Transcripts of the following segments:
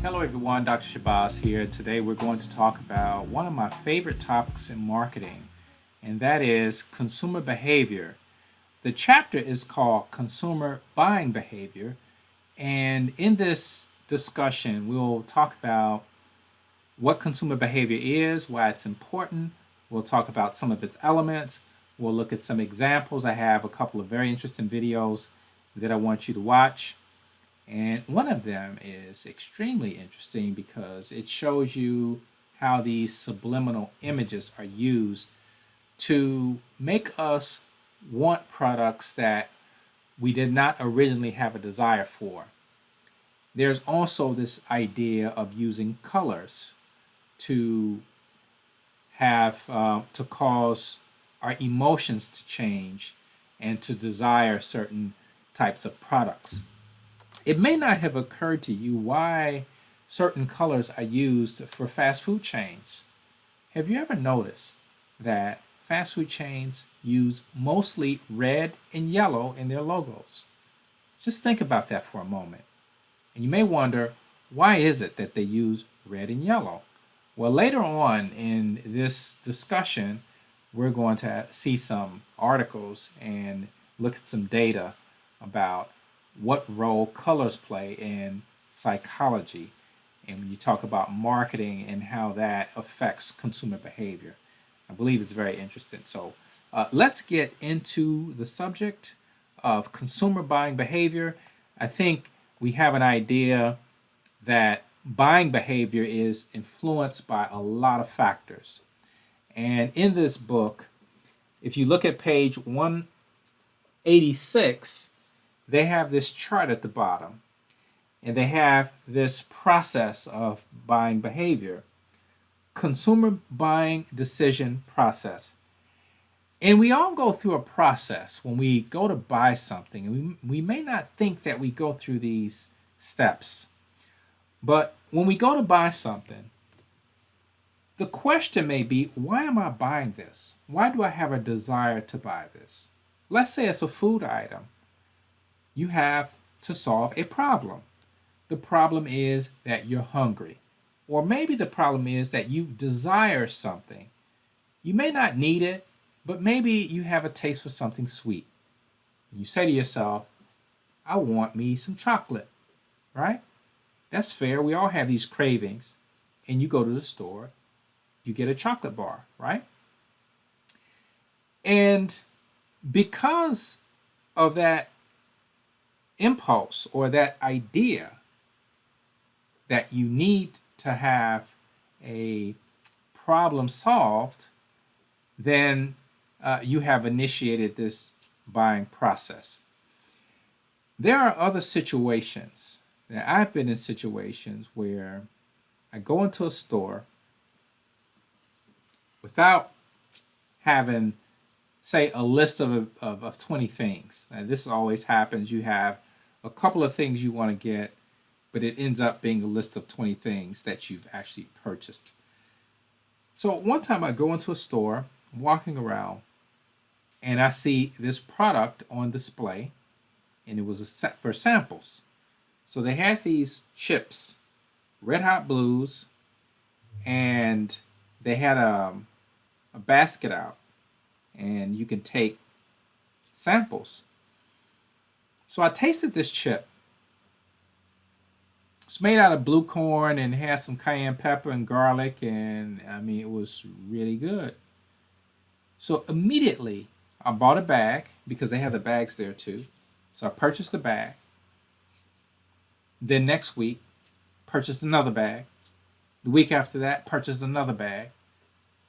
Hello everyone, Dr. Shabazz here. Today we're going to talk about one of my favorite topics in marketing, and that is consumer behavior. The chapter is called Consumer Buying Behavior, and in this discussion we'll talk about what consumer behavior is, why it's important. We'll talk about some of its elements. We'll look at some examples. I have a couple of very interesting videos that I want you to watch. And one of them is extremely interesting because it shows you how these subliminal images are used to make us want products that we did not originally have a desire for. There's also this idea of using colors to to cause our emotions to change and to desire certain types of products. It may not have occurred to you why certain colors are used for fast food chains. Have you ever noticed that fast food chains use mostly red and yellow in their logos? Just think about that for a moment. And you may wonder, why is it that they use red and yellow? Well, later on in this discussion, we're going to see some articles and look at some data about what role colors play in psychology, and when you talk about marketing and how that affects consumer behavior. I believe it's very interesting. So let's get into the subject of consumer buying behavior. I think we have an idea that buying behavior is influenced by a lot of factors. And in this book, if you look at page 186, they have this chart at the bottom, and they have this process of buying behavior, consumer buying decision process. And we all go through a process when we go to buy something, and we may not think that we go through these steps. But when we go to buy something, the question may be, why am I buying this? Why do I have a desire to buy this? Let's say it's a food item. You have to solve a problem. The problem is that you're hungry. Or maybe the problem is that you desire something. You may not need it, but maybe you have a taste for something sweet. You say to yourself, I want me some chocolate, right? That's fair. We all have these cravings. And you go to the store, you get a chocolate bar, right? And because of that impulse or that idea that you need to have a problem solved, then you have initiated this buying process. There are other situations. Now, I've been in situations where I go into a store without having, say, a list of 20 things. Now, this always happens. You have a couple of things you want to get, but it ends up being a list of 20 things that you've actually purchased. So one time I go into a store, I'm walking around, and I see this product on display, and it was a set for samples. So they had these chips, Red Hot Blues, and they had a basket out, and you can take samples. So I tasted this chip. It's made out of blue corn and had some cayenne pepper and garlic, and I mean, it was really good. So immediately I bought a bag because they have the bags there too. So I purchased the bag. Then next week, purchased another bag. The week after that, purchased another bag.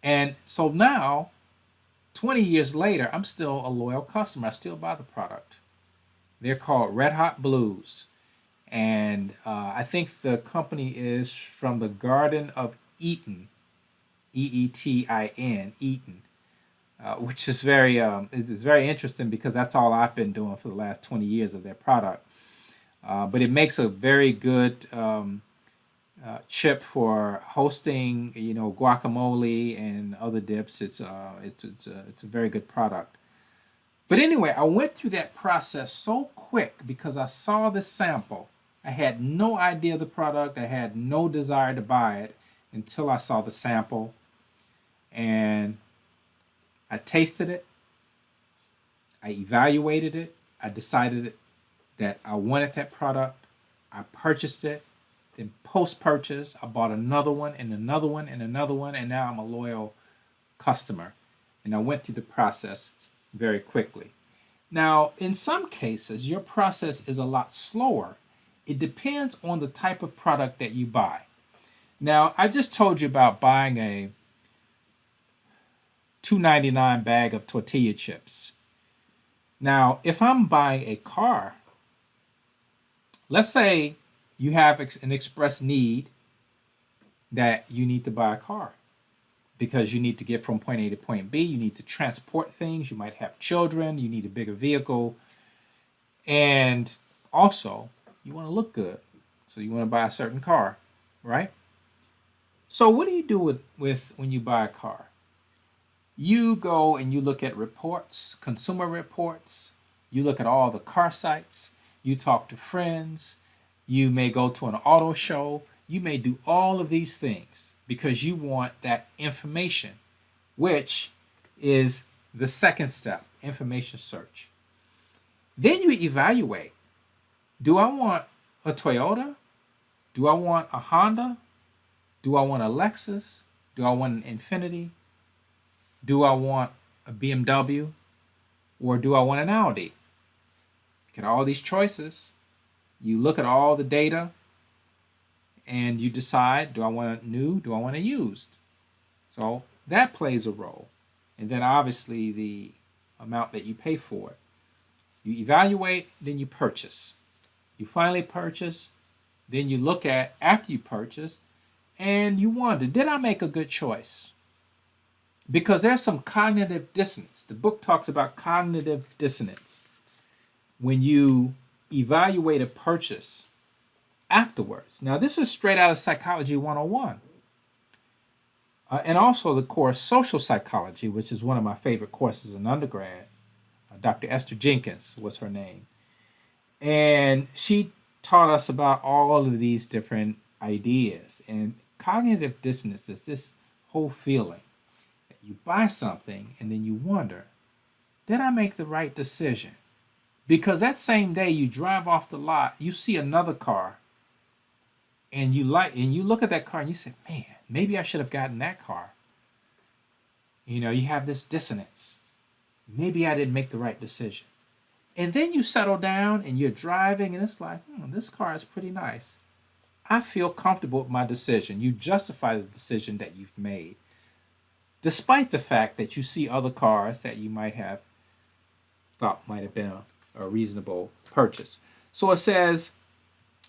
And so now, 20 years later, I'm still a loyal customer. I still buy the product. They're called Red Hot Blues. And I think the company is from the Garden of Eaton, Eetin, Eaton, which is very interesting because that's all I've been doing for the last 20 years of their product. But it makes a very good chip for hosting, guacamole and other dips. It's a very good product. But anyway, I went through that process so quick because I saw the sample I had no idea of the product. I had no desire to buy it until I saw the sample and I tasted it. I evaluated it. I decided that I wanted that product. I purchased it. Then post-purchase, I bought another one and another one and another one, and now I'm a loyal customer. And I went through the process very quickly. Now, in some cases, your process is a lot slower. It depends on the type of product that you buy. Now, I just told you about buying a $2.99 bag of tortilla chips. Now, if I'm buying a car, let's say you have an express need that you need to buy a car because you need to get from point A to point B. You need to transport things. You might have children. You need a bigger vehicle. And also, you want to look good. So you want to buy a certain car, right? So what do you do with when you buy a car? You go and you look at reports, consumer reports. You look at all the car sites. You talk to friends. You may go to an auto show. You may do all of these things because you want that information, which is the second step, information search. Then you evaluate. Do I want a Toyota? Do I want a Honda? Do I want a Lexus? Do I want an Infiniti? Do I want a BMW? Or do I want an Audi? Look at all these choices. You look at all the data and you decide, do I want a new? Do I want a used? So that plays a role. And then obviously the amount that you pay for it. You evaluate, then you purchase. You finally purchase, then you look at after you purchase, and you wonder, did I make a good choice? Because there's some cognitive dissonance. The book talks about cognitive dissonance. When you evaluate a purchase afterwards. Now, this is straight out of Psychology 101. And also the course Social Psychology, which is one of my favorite courses in undergrad. Dr. Esther Jenkins was her name. And she taught us about all of these different ideas. And cognitive dissonance is this whole feeling that you buy something and then you wonder, did I make the right decision? Because that same day you drive off the lot, you see another car and you look at that car and you say, man, maybe I should have gotten that car. You have this dissonance. Maybe I didn't make the right decision. And then you settle down and you're driving and it's like, this car is pretty nice. I feel comfortable with my decision. You justify the decision that you've made, despite the fact that you see other cars that you might have thought might have been a reasonable purchase. So it says,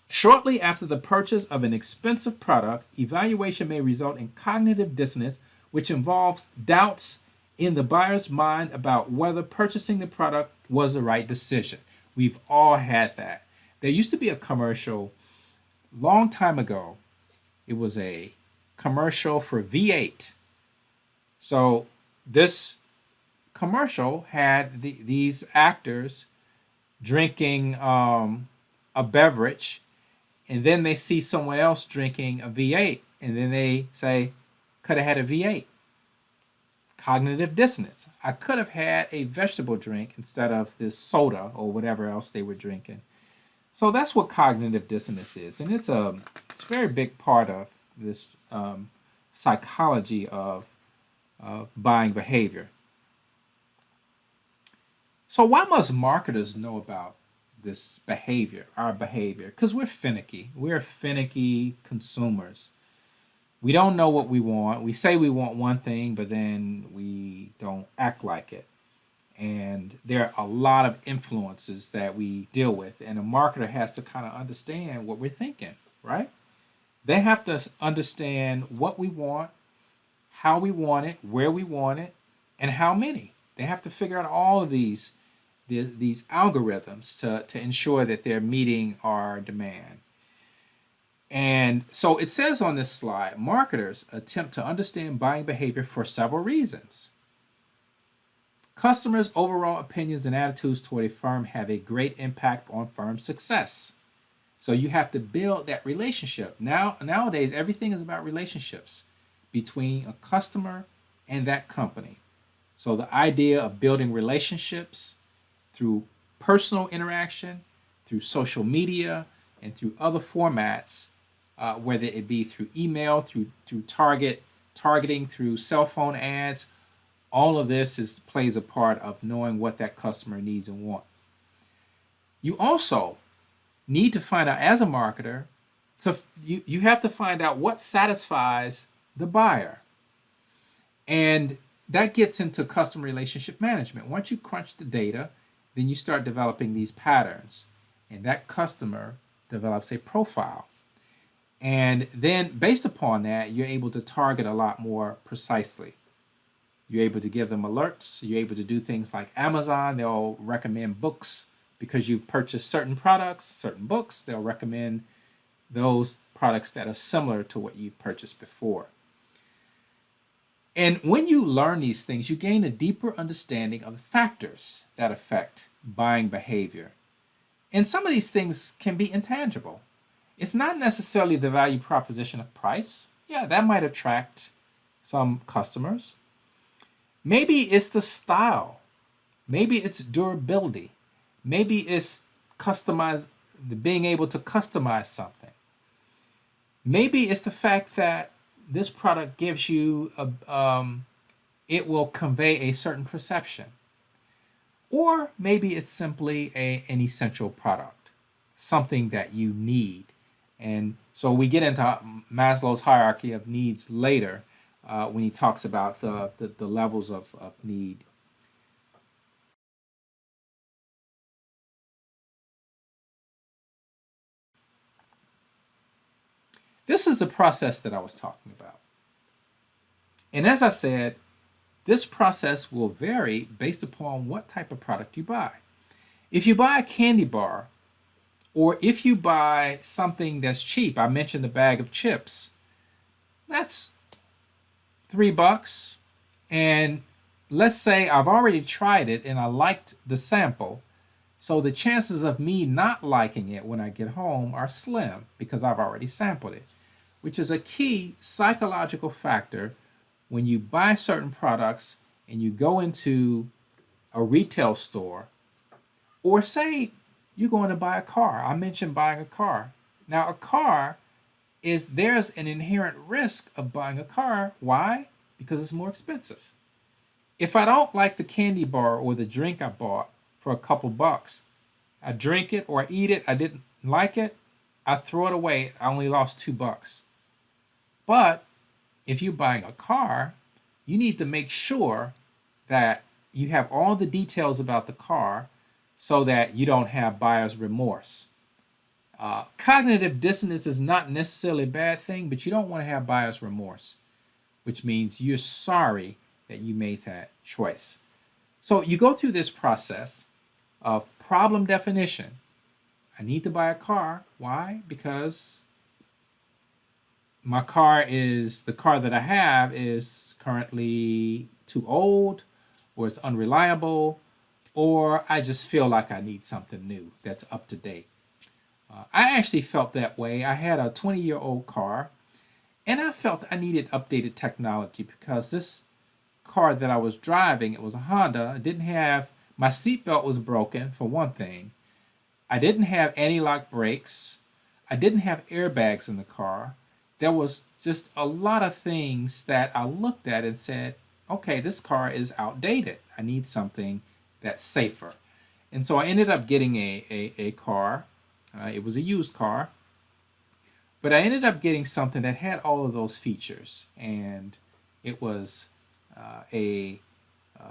shortly after the purchase of an expensive product, evaluation may result in cognitive dissonance, which involves doubts in the buyer's mind about whether purchasing the product was the right decision. We've all had that. There used to be a commercial long time ago. It was a commercial for V8. So this commercial had these actors drinking a beverage, and then they see someone else drinking a V8, and then they say, could have had a V8. Cognitive dissonance. I could have had a vegetable drink instead of this soda or whatever else they were drinking. So that's what cognitive dissonance is, and it's a very big part of this psychology of buying behavior. So why must marketers know about this behavior, our behavior? Because we're finicky. We're finicky consumers. We don't know what we want. We say we want one thing, but then we don't act like it. And there are a lot of influences that we deal with. And a marketer has to kind of understand what we're thinking, right? They have to understand what we want, how we want it, where we want it, and how many. They have to figure out all of these algorithms to ensure that they're meeting our demand. And so it says on this slide, marketers attempt to understand buying behavior for several reasons. Customers' overall opinions and attitudes toward a firm have a great impact on firm success. So you have to build that relationship. Nowadays, everything is about relationships between a customer and that company. So the idea of building relationships through personal interaction, through social media, and through other formats, whether it be through email, through targeting, through cell phone ads, all of this plays a part of knowing what that customer needs and wants. You also need to find out as a marketer, you have to find out what satisfies the buyer. And that gets into customer relationship management. Once you crunch the data, then you start developing these patterns, and that customer develops a profile. And then based upon that, you're able to target a lot more precisely. You're able to give them alerts. You're able to do things like Amazon. They'll recommend books because you've purchased certain products, certain books. They'll recommend those products that are similar to what you've purchased before. And when you learn these things, you gain a deeper understanding of the factors that affect buying behavior. And some of these things can be intangible. It's not necessarily the value proposition of price. Yeah, that might attract some customers. Maybe it's the style. Maybe it's durability. Maybe it's being able to customize something. Maybe it's the fact that this product gives you it will convey a certain perception. Or maybe it's simply an essential product, something that you need. And so we get into Maslow's hierarchy of needs later when he talks about the levels of need. This is the process that I was talking about. And as I said, this process will vary based upon what type of product you buy. If you buy a candy bar, or if you buy something that's cheap, I mentioned a bag of chips, that's $3. And let's say I've already tried it and I liked the sample. So the chances of me not liking it when I get home are slim because I've already sampled it, which is a key psychological factor when you buy certain products and you go into a retail store, or say you're going to buy a car. I mentioned buying a car. Now, a car there's an inherent risk of buying a car. Why? Because it's more expensive. If I don't like the candy bar or the drink I bought for a couple bucks, I drink it or I eat it, I didn't like it, I throw it away, I only lost $2. But if you're buying a car, you need to make sure that you have all the details about the car so that you don't have buyer's remorse. Cognitive dissonance is not necessarily a bad thing, but you don't want to have buyer's remorse, which means you're sorry that you made that choice. So you go through this process of problem definition. I need to buy a car. Why? Because the car that I have is currently too old, or it's unreliable, or I just feel like I need something new that's up to date. I actually felt that way. I had a 20-year-old car, and I felt I needed updated technology because this car that I was driving, it was a Honda. My seatbelt was broken, for one thing. I didn't have anti-lock brakes. I didn't have airbags in the car. There was just a lot of things that I looked at and said, okay, this car is outdated. I need something that's safer. And so I ended up getting a car. It was a used car. But I ended up getting something that had all of those features. And it was an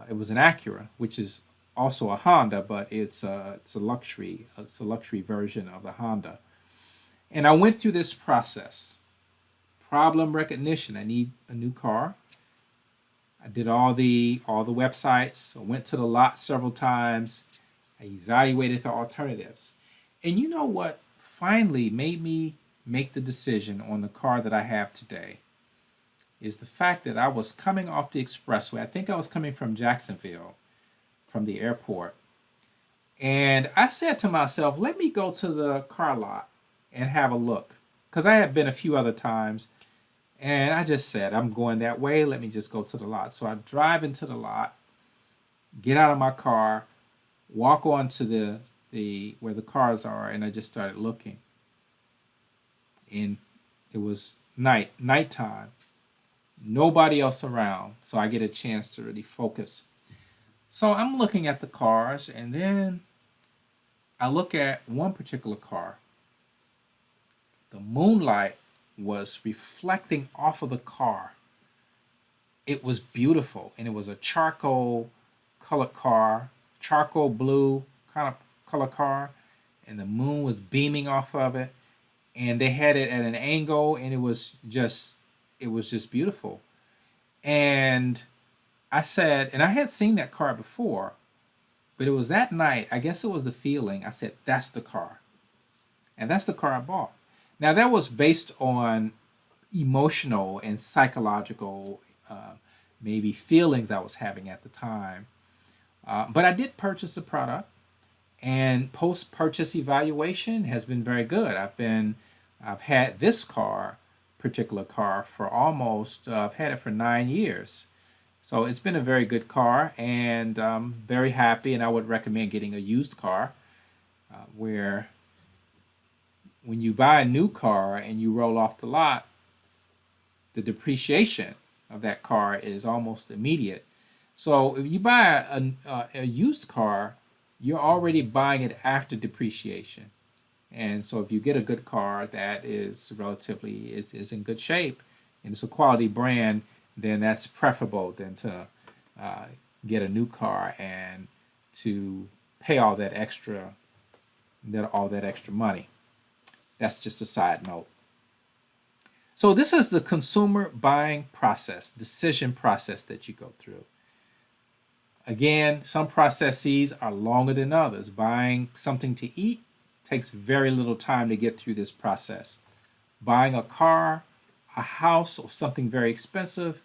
Acura, which is also a Honda, but it's a luxury version of the Honda. And I went through this process. Problem recognition. I need a new car. I did all the websites. I went to the lot several times. I evaluated the alternatives. And you know what finally made me make the decision on the car that I have today is the fact that I was coming off the expressway. I think I was coming from Jacksonville, from the airport. And I said to myself, let me go to the car lot and have a look. Because I had been a few other times, and I just said, I'm going that way. Let me just go to the lot. So I drive into the lot, get out of my car, walk on to the where the cars are, and I just started looking. And it was nighttime, nobody else around, so I get a chance to really focus. So I'm looking at the cars, and then I look at one particular car. The moonlight was reflecting off of the car. It was beautiful, and it was a charcoal colored car, charcoal blue kind of color car, and the moon was beaming off of it, and they had it at an angle, and it was just beautiful. And I said, and I had seen that car before, but it was that night, I guess it was the feeling. I said, that's the car. And that's the car I bought. Now, that was based on emotional and psychological, maybe feelings I was having at the time. But I did purchase the product, and post-purchase evaluation has been very good. I've had this particular car, for almost, I've had it for 9 years. So it's been a very good car, and very happy, and I would recommend getting a used car, where when you buy a new car and you roll off the lot, the depreciation of that car is almost immediate. So if you buy a used car, you're already buying it after depreciation. And so if you get a good car that is relatively is in good shape and it's a quality brand, then that's preferable than to get a new car and to pay all that extra money. That's just a side note. So this is the consumer buying process, decision process that you go through. Again, some processes are longer than others. Buying something to eat takes very little time to get through this process. Buying a car, a house, or something very expensive,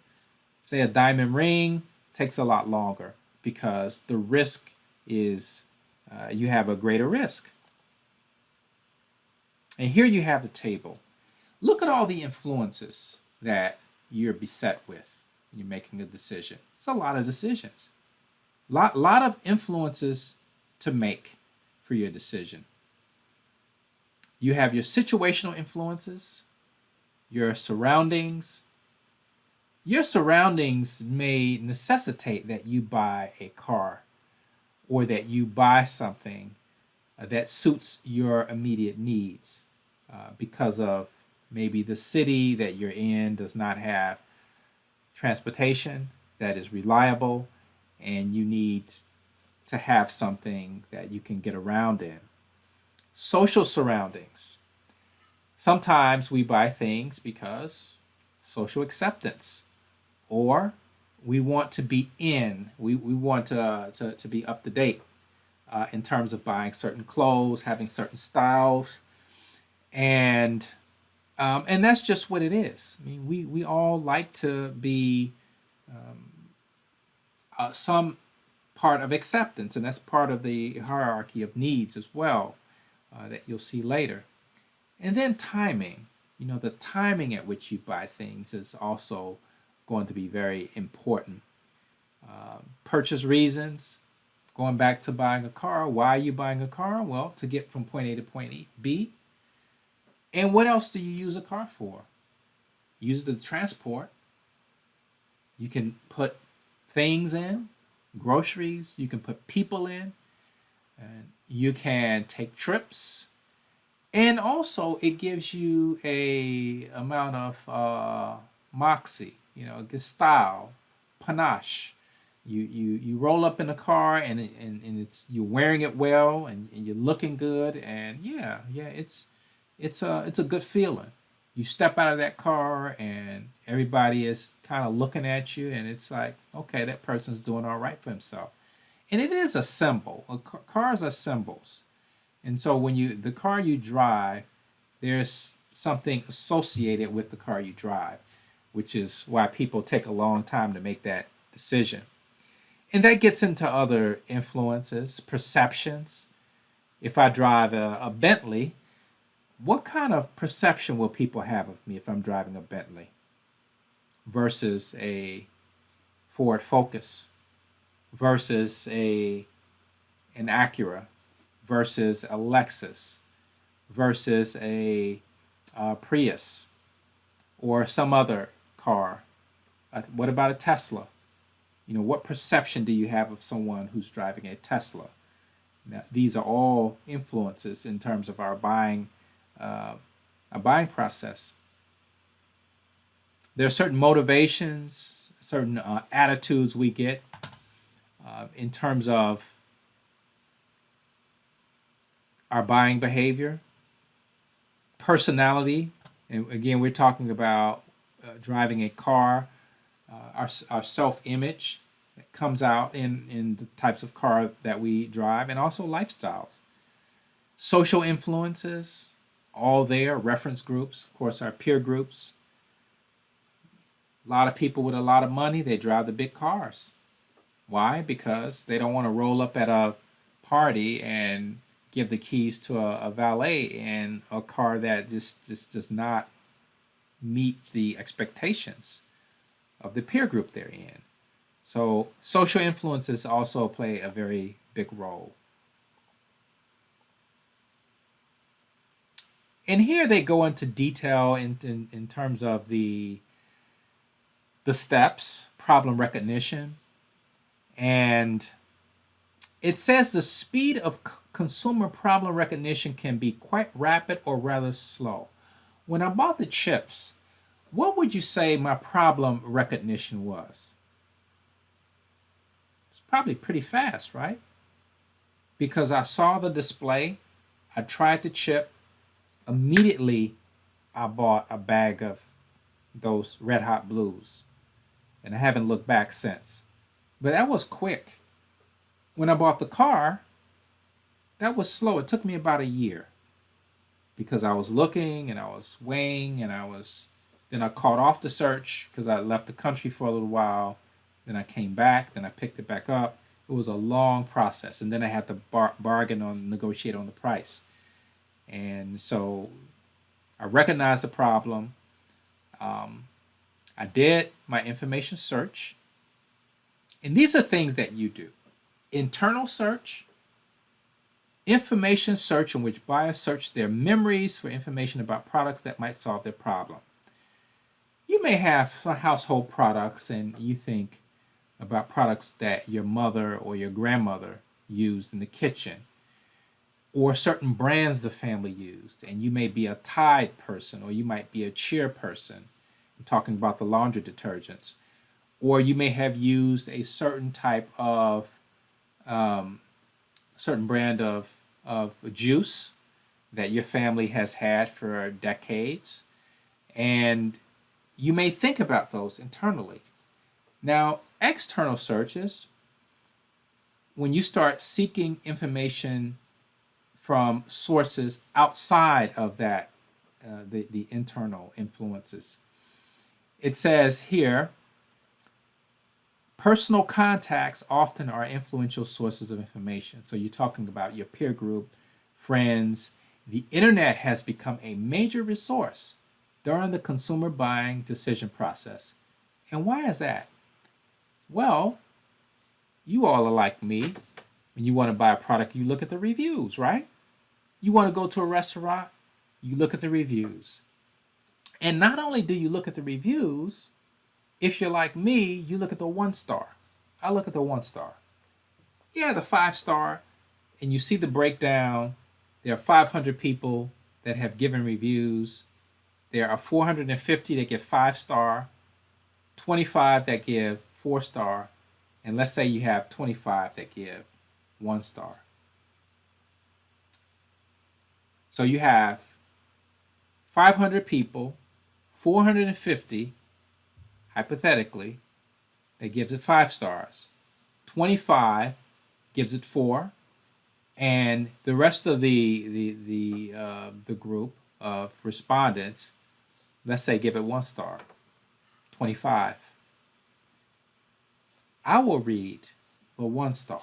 say a diamond ring, takes a lot longer because the risk is, you have a greater risk. And here you have the table. Look at all the influences that you're beset with when you're making a decision. It's a lot of decisions. Lot of influences to make for your decision. You have your situational influences, your surroundings. Your surroundings may necessitate that you buy a car or that you buy something that suits your immediate needs, because of maybe the city that you're in does not have transportation that is reliable, and you need to have something that you can get around in. Social surroundings. Sometimes we buy things because social acceptance, or we want to be in, we want to be up to date in terms of buying certain clothes, having certain styles, and that's just what it is. I mean, we all like to be some part of acceptance, and that's part of the hierarchy of needs as well, that you'll see later. And then timing. The timing at which you buy things is also going to be very important. Purchase reasons. Going back to buying a car. Why are you buying a car? Well, to get from point A to point B. And what else do you use a car for? Use it to transport. You can put things in, groceries. You can put people in. And you can take trips. And also, it gives you a amount of moxie, style, panache. You roll up in a car, and it's you're wearing it well, and you're looking good, and it's a good feeling. You step out of that car, and everybody is kind of looking at you, and it's like, okay, that person's doing all right for himself. And it is a symbol. Cars are symbols. And so when the car you drive, there's something associated with the car you drive, which is why people take a long time to make that decision. And that gets into other influences, perceptions. If I drive a Bentley, what kind of perception will people have of me if I'm driving a Bentley versus a Ford Focus versus an Acura versus a Lexus versus a Prius or some other car? What about a Tesla? What perception do you have of someone who's driving a Tesla? Now, these are all influences in terms of our buying process. There are certain motivations, certain attitudes we get in terms of our buying behavior, personality, and again, we're talking about driving a car, our self-image that comes out in the types of car that we drive, and also lifestyles. Social influences, all there, reference groups, of course, our peer groups. A lot of people with a lot of money, they drive the big cars. Why? Because they don't want to roll up at a party and give the keys to a valet in a car that just does not meet the expectations of the peer group they're in. So social influences also play a very big role. And here they go into detail in terms of the steps, problem recognition, and it says the speed of consumer problem recognition can be quite rapid or rather slow. When I bought the chips, what would you say my problem recognition was? It's probably pretty fast, right? Because I saw the display, I tried the chip, immediately I bought a bag of those Red Hot Blues, and I haven't looked back since. But that was quick. When I bought the car, that was slow. It took me about a year because I was looking and I was weighing and then I called off the search because I left the country for a little while. Then I came back, then I picked it back up. It was a long process, and then I had to negotiate on the price. And so I recognized the problem. I did my information search. And these are things that you do. Internal search, information search in which buyers search their memories for information about products that might solve their problem. You may have some household products and you think about products that your mother or your grandmother used in the kitchen, or certain brands the family used, and you may be a Tide person or you might be a Cheer person. I'm talking about the laundry detergents. Or you may have used a certain type of certain brand of juice that your family has had for decades, and you may think about those internally. Now, external searches, when you start seeking information from sources outside of that, the internal influences. It says here, personal contacts often are influential sources of information. So you're talking about your peer group, friends. The internet has become a major resource during the consumer buying decision process. And why is that? Well, you all are like me. When you want to buy a product, you look at the reviews, right? You want to go to a restaurant, you look at the reviews. And not only do you look at the reviews, if you're like me, you look at the 1 star. I look at the 1 star. Yeah, the 5 star, and you see the breakdown. There are 500 people that have given reviews. There are 450 that give 5 star, 25 that give 4 star, and let's say you have 25 that give 1 star. So you have 500 people, 450, hypothetically, that gives it 5 stars. 25 gives it 4, and the rest of the group of respondents, let's say, give it 1 star. 25. I will read the 1 star.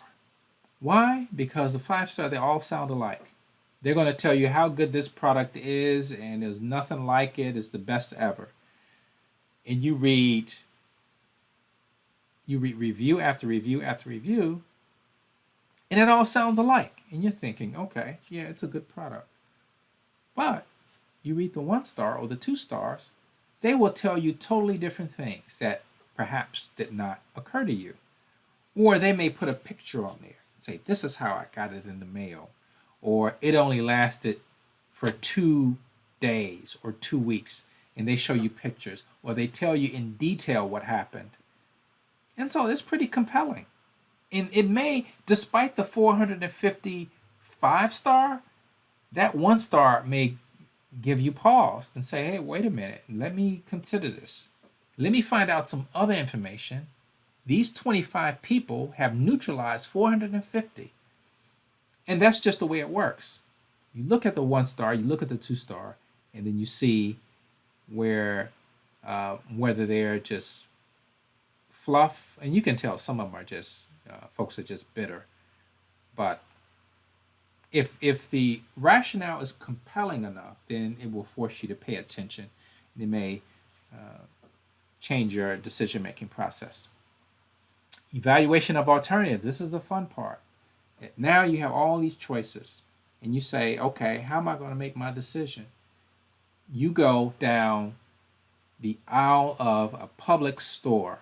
Why? Because the 5 star, they all sound alike. They're going to tell you how good this product is and there's nothing like it. It's the best ever. And you read review after review after review, and it all sounds alike. And you're thinking, okay, yeah, it's a good product. But you read the 1 star or the 2 stars, they will tell you totally different things that perhaps did not occur to you. Or they may put a picture on there and say, this is how I got it in the mail. Or it only lasted for 2 days or 2 weeks, and they show you pictures. Or they tell you in detail what happened. And so it's pretty compelling. And it may, despite the 450 5-star, that 1 star may give you pause and say, hey, wait a minute, let me consider this. Let me find out some other information. These 25 people have neutralized 450. And that's just the way it works. You look at the 1 star, you look at the 2 star, and then you see where whether they're just fluff, and you can tell some of them are just folks are just bitter. But if the rationale is compelling enough, then it will force you to pay attention. It may change your decision-making process. Evaluation of alternatives. This is the fun part. Now you have all these choices, and you say, okay, how am I going to make my decision? You go down the aisle of a public store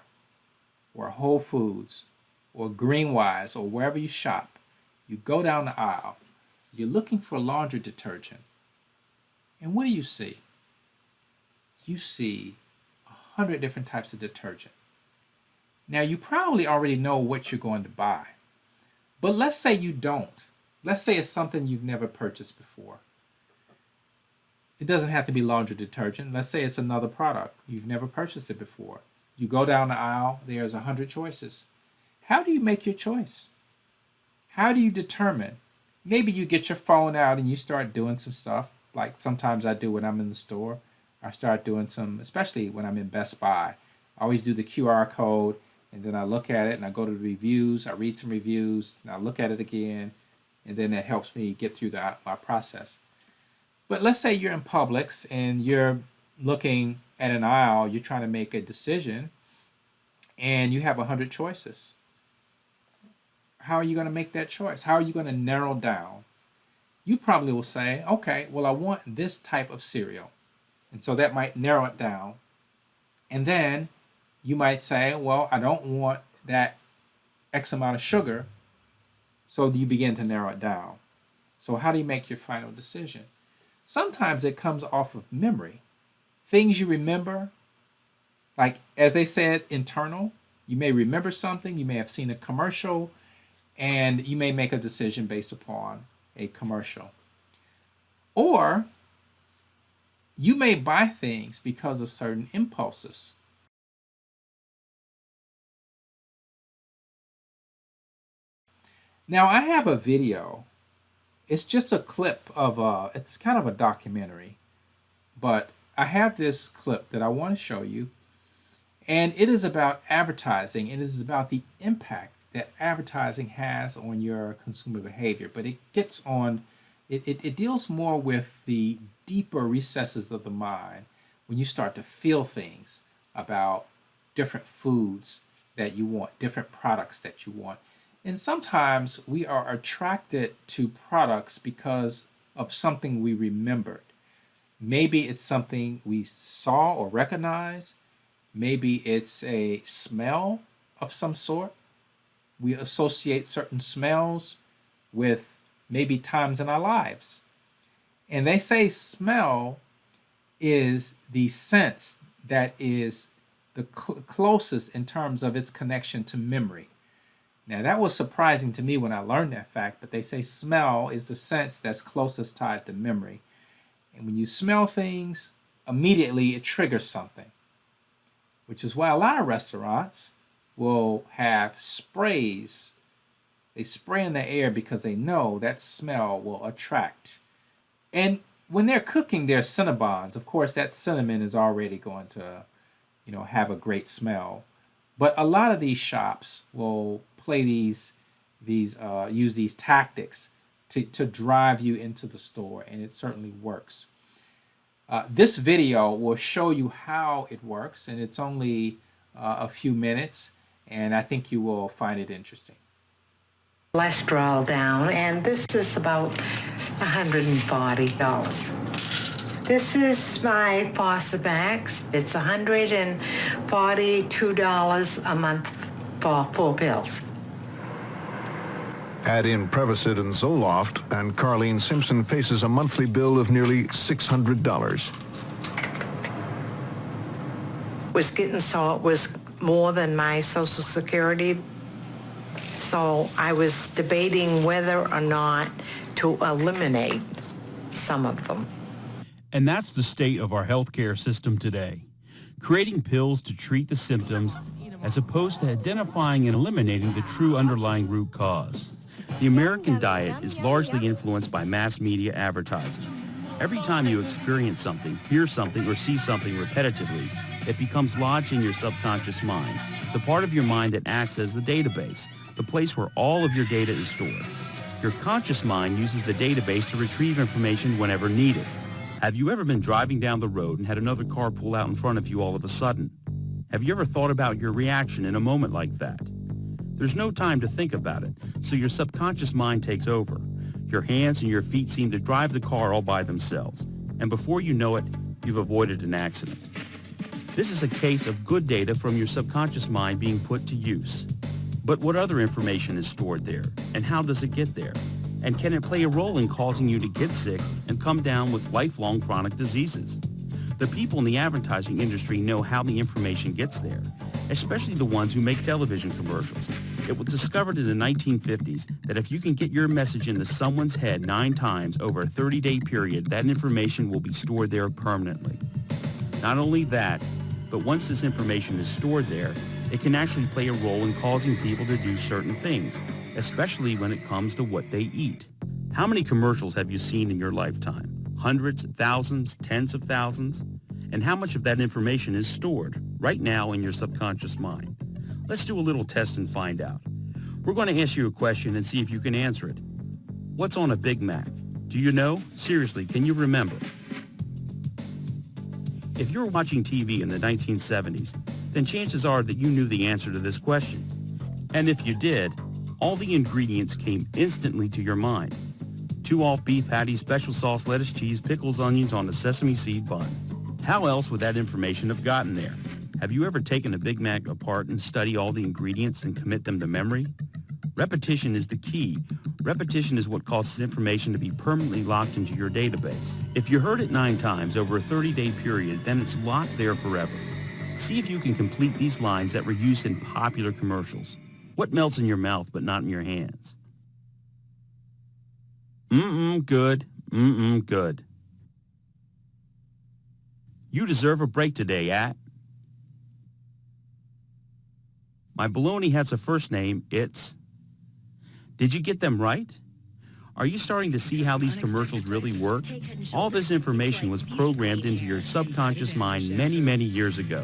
or Whole Foods or Greenwise or wherever you shop. You go down the aisle. You're looking for laundry detergent. And what do you see? You see 100 different types of detergent. Now, you probably already know what you're going to buy. But let's say you don't. Let's say it's something you've never purchased before. It doesn't have to be laundry detergent. Let's say it's another product. You've never purchased it before. You go down the aisle, there's 100 choices. How do you make your choice? How do you determine? Maybe you get your phone out and you start doing some stuff, like sometimes I do when I'm in the store. I start doing some, especially when I'm in Best Buy. I always do the QR code, and then I look at it and I go to the reviews, I read some reviews, and I look at it again, and then that helps me get through my process. But let's say you're in Publix and you're looking at an aisle, you're trying to make a decision, and you have 100 choices. How are you going to make that choice? How are you going to narrow down? You probably will say, okay, well, I want this type of cereal. And so that might narrow it down. And then you might say, well, I don't want that X amount of sugar. So you begin to narrow it down. So how do you make your final decision? Sometimes it comes off of memory. Things you remember, like as they said, internal. You may remember something, you may have seen a commercial, and you may make a decision based upon a commercial. Or you may buy things because of certain impulses. Now I have a video. It's just a clip of it's kind of a documentary, but I have this clip that I want to show you, and it is about advertising. It is about the impact that advertising has on your consumer behavior, but it gets on, it deals more with the deeper recesses of the mind when you start to feel things about different foods that you want, different products that you want. And sometimes we are attracted to products because of something we remembered. Maybe it's something we saw or recognized. Maybe it's a smell of some sort. We associate certain smells with maybe times in our lives. And they say smell is the sense that is the closest in terms of its connection to memory. Now, that was surprising to me when I learned that fact, but they say smell is the sense that's closest tied to memory. And when you smell things, immediately it triggers something, which is why a lot of restaurants will have sprays. They spray in the air because they know that smell will attract. And when they're cooking their Cinnabons, of course, that cinnamon is already going to, have a great smell. But a lot of these shops will play use these tactics to drive you into the store, and it certainly works. This video will show you how it works, and it's only a few minutes, and I think you will find it interesting. Cholesterol down, and this is about $140. This is my FAMUSBI. It's $142 a month for 4 pills. Add in Prevacid and Zoloft, and Carlene Simpson faces a monthly bill of nearly $600. Was getting so it was more than my Social Security, so I was debating whether or not to eliminate some of them. And that's the state of our healthcare system today, creating pills to treat the symptoms as opposed to identifying and eliminating the true underlying root cause. The American diet is largely influenced by mass media advertising. Every time you experience something, hear something, or see something repetitively, it becomes lodged in your subconscious mind, the part of your mind that acts as the database, the place where all of your data is stored. Your conscious mind uses the database to retrieve information whenever needed. Have you ever been driving down the road and had another car pull out in front of you all of a sudden? Have you ever thought about your reaction in a moment like that? There's no time to think about it, so your subconscious mind takes over. Your hands and your feet seem to drive the car all by themselves, and before you know it, you've avoided an accident. This is a case of good data from your subconscious mind being put to use. But what other information is stored there, and how does it get there? And can it play a role in causing you to get sick and come down with lifelong chronic diseases? The people in the advertising industry know how the information gets there, especially the ones who make television commercials. It was discovered in the 1950s that if you can get your message into someone's head 9 times over a 30-day period, that information will be stored there permanently. Not only that, but once this information is stored there, it can actually play a role in causing people to do certain things, especially when it comes to what they eat. How many commercials have you seen in your lifetime? Hundreds, thousands, tens of thousands? And how much of that information is stored right now in your subconscious mind? Let's do a little test and find out. We're going to ask you a question and see if you can answer it. What's on a Big Mac? Do you know? Seriously, can you remember? If you're watching TV in the 1970s, then chances are that you knew the answer to this question. And if you did, all the ingredients came instantly to your mind. 2 off beef patties, special sauce, lettuce, cheese, pickles, onions on a sesame seed bun. How else would that information have gotten there? Have you ever taken a Big Mac apart and study all the ingredients and commit them to memory? Repetition is the key. Repetition is what causes information to be permanently locked into your database. If you heard it 9 times over a 30-day period, then it's locked there forever. See if you can complete these lines that were used in popular commercials. What melts in your mouth but not in your hands? Good. Good. You deserve a break today at... My bologna has a first name, it's... Did you get them right? Are you starting to see how these commercials really work? All this information was programmed into your subconscious mind many, many years ago.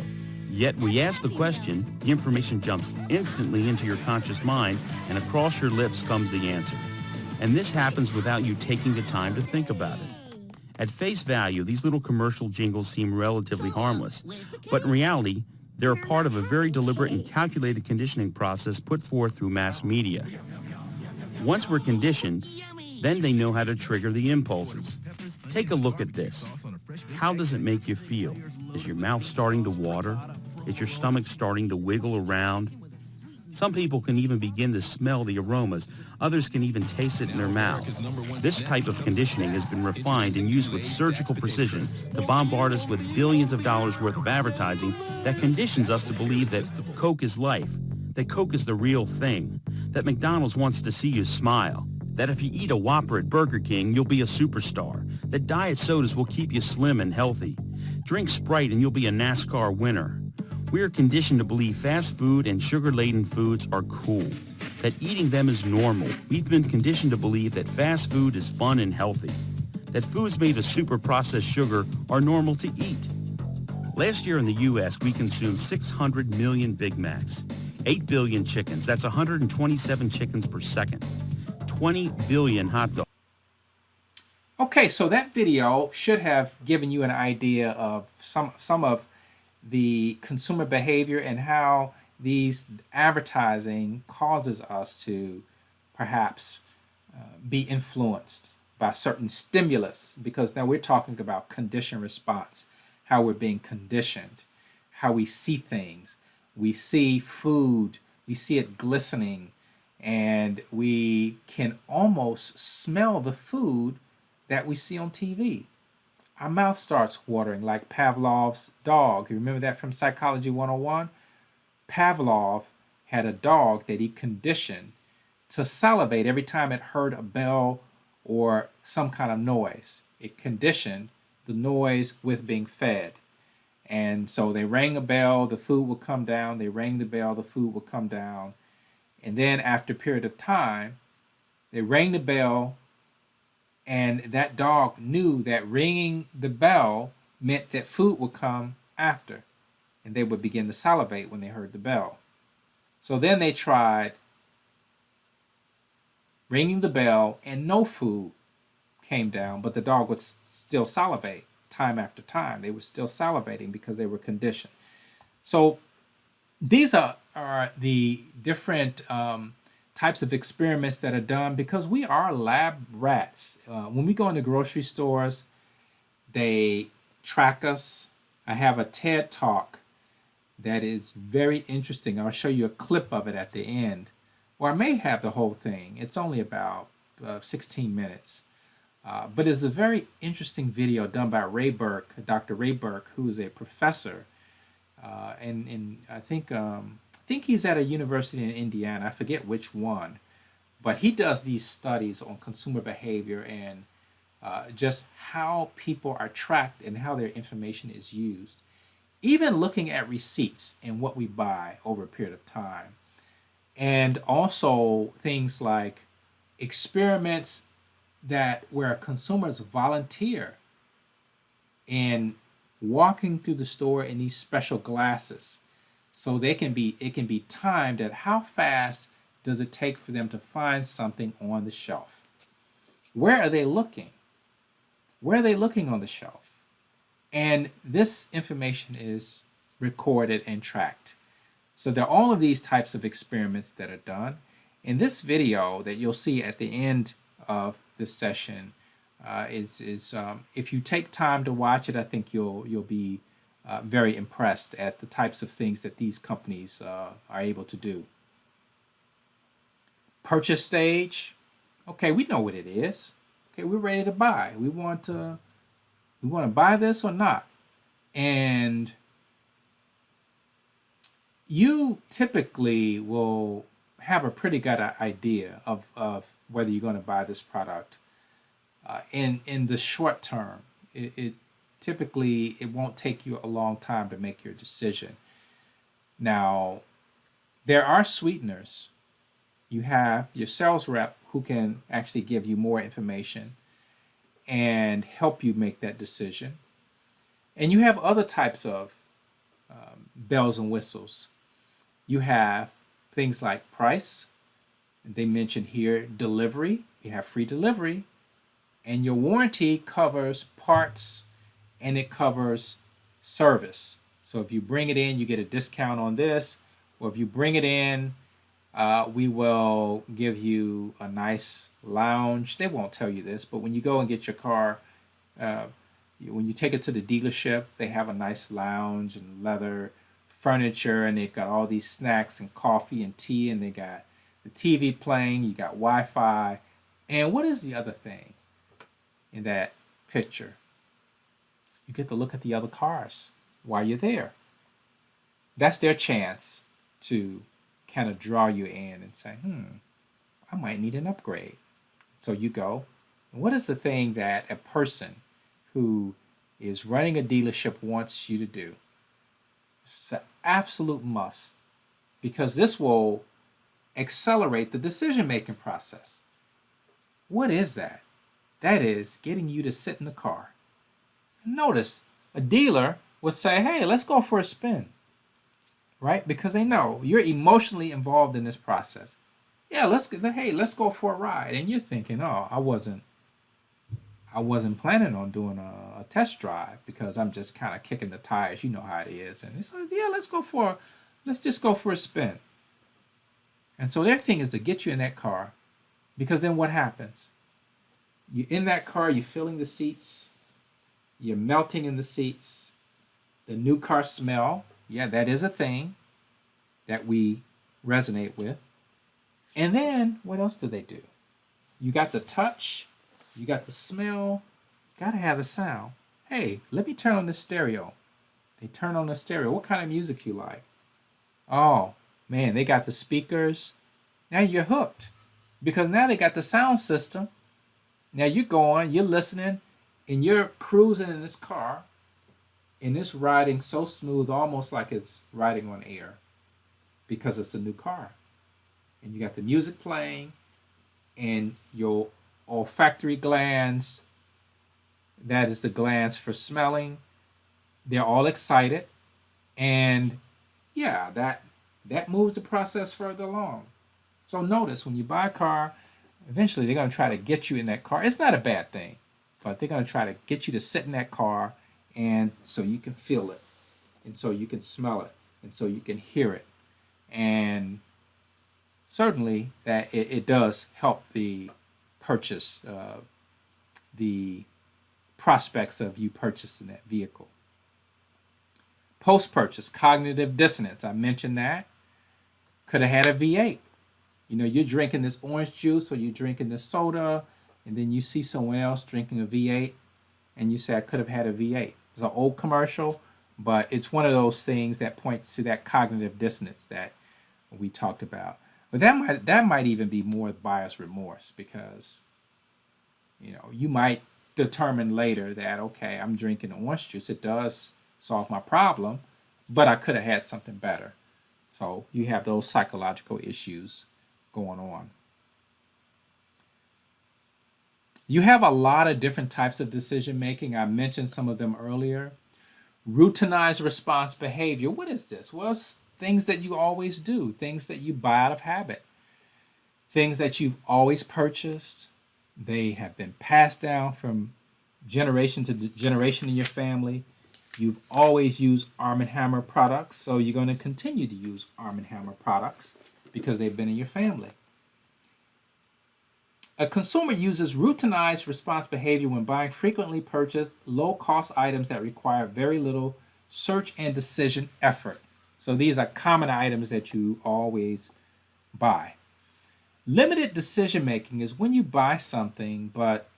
Yet we ask the question, the information jumps instantly into your conscious mind, and across your lips comes the answer. And this happens without you taking the time to think about it. At face value, these little commercial jingles seem relatively harmless, but in reality, they're a part of a very deliberate and calculated conditioning process put forth through mass media. Once we're conditioned, then they know how to trigger the impulses. Take a look at this. How does it make you feel? Is your mouth starting to water? Is your stomach starting to wiggle around? Some people can even begin to smell the aromas. Others can even taste it in their mouths. This type of conditioning has been refined and used with surgical precision to bombard us with billions of dollars worth of advertising that conditions us to believe that Coke is life, that Coke is the real thing, that McDonald's wants to see you smile, that if you eat a Whopper at Burger King, you'll be a superstar, that diet sodas will keep you slim and healthy. Drink Sprite and you'll be a NASCAR winner. We are conditioned to believe fast food and sugar-laden foods are cool, that eating them is normal. We've been conditioned to believe that fast food is fun and healthy, that foods made of super-processed sugar are normal to eat. Last year in the U.S., we consumed 600 million Big Macs, 8 billion chickens, that's 127 chickens per second, 20 billion hot dogs. Okay, so that video should have given you an idea of some of the consumer behavior and how these advertising causes us to perhaps be influenced by certain stimulus, because now we're talking about condition response, how we're being conditioned, how we see things. We see food, we see it glistening, and we can almost smell the food that we see on TV. Our mouth starts watering like Pavlov's dog. You remember that from Psychology 101? Pavlov had a dog that he conditioned to salivate every time it heard a bell or some kind of noise. It conditioned the noise with being fed. And so they rang a bell, the food would come down. They rang the bell, the food would come down. And then after a period of time, they rang the bell, and that dog knew that ringing the bell meant that food would come after. And they would begin to salivate when they heard the bell. So then they tried ringing the bell and no food came down, but the dog would still salivate time after time. They were still salivating because they were conditioned. So these are the different types of experiments that are done because we are lab rats. When we go into grocery stores, they track us. I have a TED Talk that is very interesting. I'll show you a clip of it at the end. Or I may have the whole thing. It's only about 16 minutes. But it's a very interesting video done by Ray Burke, Dr. Ray Burke, who is a professor. And I think he's at a university in Indiana. I forget which one. But he does these studies on consumer behavior and just how people are tracked and how their information is used. Even looking at receipts and what we buy over a period of time. And also things like experiments where consumers volunteer in walking through the store in these special glasses. So it can be timed at how fast does it take for them to find something on the shelf. Where are they looking? Where are they looking on the shelf? And this information is recorded and tracked. So there are all of these types of experiments that are done. In this video that you'll see at the end of this session if you take time to watch it, I think you'll be very impressed at the types of things that these companies are able to do. Purchase stage. Okay, we know what it is. Okay, we're ready to buy. We want to buy this or not. And you typically will have a pretty good idea of whether you're going to buy this product in the short term. It typically won't take you a long time to make your decision. Now, there are sweeteners. You have your sales rep who can actually give you more information and help you make that decision. And you have other types of bells and whistles. You have things like price. They mention here delivery. You have free delivery. And your warranty covers parts and it covers service. So if you bring it in, you get a discount on this. Or if you bring it in, we will give you a nice lounge. They won't tell you this, but when you go and get your car, when you take it to the dealership, they have a nice lounge and leather furniture, and they've got all these snacks and coffee and tea, and they got the TV playing, you got Wi-Fi. And what is the other thing in that picture? You get to look at the other cars while you're there. That's their chance to kind of draw you in and say, I might need an upgrade. So you go. And what is the thing that a person who is running a dealership wants you to do? It's an absolute must, because this will accelerate the decision-making process. What is that? That is getting you to sit in the car. Notice, a dealer would say, hey, let's go for a spin. Right? Because they know you're emotionally involved in this process. Yeah, let's go for a ride. And you're thinking, oh, I I wasn't planning on doing a test drive because I'm just kind of kicking the tires. You know how it is. And it's like, yeah, let's just go for a spin. And so their thing is to get you in that car, because then what happens? You're in that car, you're filling the seats, you're melting in the seats, the new car smell. Yeah, that is a thing that we resonate with. And then what else do they do? You got the touch, you got the smell, you got to have the sound. Hey, let me turn on the stereo. They turn on the stereo. What kind of music you like? Oh, man, they got the speakers. Now you're hooked, because now they got the sound system. Now you're going, you're listening, and you're cruising in this car, and it's riding so smooth, almost like it's riding on air, because it's a new car. And you got the music playing, and your olfactory glands, that is the glands for smelling, they're all excited. And yeah, that moves the process further along. So notice, when you buy a car, eventually they're going to try to get you in that car. It's not a bad thing, but they're going to try to get you to sit in that car, and so you can feel it, and so you can smell it, and so you can hear it. And certainly that it does help the purchase, the prospects of you purchasing that vehicle. Post-purchase, cognitive dissonance. I mentioned that. Could have had a V8. You know, you're drinking this orange juice or you're drinking this soda, and then you see someone else drinking a V8, and you say, I could have had a V8. It's an old commercial, but it's one of those things that points to that cognitive dissonance that we talked about. But that might even be more buyer's remorse, because, you know, you might determine later that, okay, I'm drinking orange juice. It does solve my problem, but I could have had something better. So you have those psychological issues going on. You have a lot of different types of decision making. I mentioned some of them earlier. Routinized response behavior. What is this? Well, it's things that you always do, things that you buy out of habit, things that you've always purchased. They have been passed down from generation to generation in your family. You've always used Arm & Hammer products, so you're going to continue to use Arm & Hammer products because they've been in your family. A consumer uses routinized response behavior when buying frequently purchased, low-cost items that require very little search and decision effort. So these are common items that you always buy. Limited decision making is when you buy something, but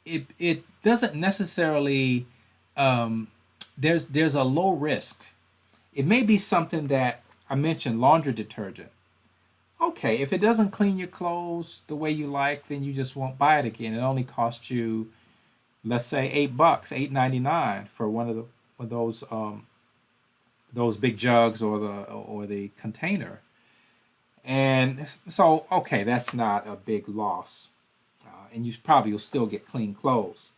it doesn't necessarily, there's a low risk. It may be something that I mentioned, laundry detergent. Okay, if it doesn't clean your clothes the way you like, then you just won't buy it again. It only costs you, let's say, $8, $8.99 for one of those big jugs or the container. And so, okay, that's not a big loss. And you probably will still get clean clothes.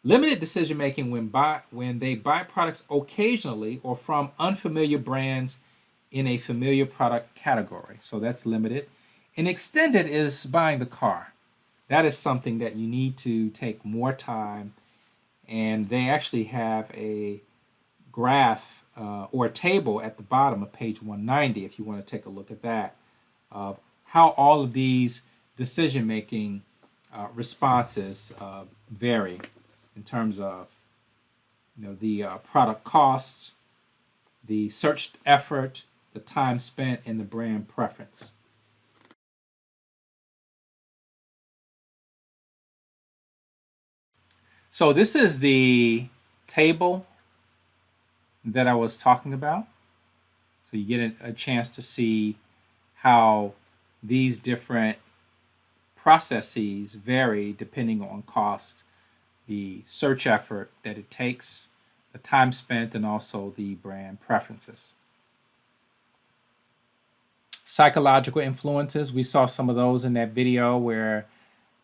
Limited decision making when they buy products occasionally or from unfamiliar brands in a familiar product category. So that's limited. And extended is buying the car. That is something that you need to take more time. And they actually have a graph or a table at the bottom of page 190, if you want to take a look at that, of how all of these decision-making responses vary in terms of, you know, the product costs, the search effort, the time spent, and the brand preference. So this is the table that I was talking about. So you get a chance to see how these different processes vary depending on cost, the search effort that it takes, the time spent, and also the brand preferences. Psychological influences, we saw some of those in that video where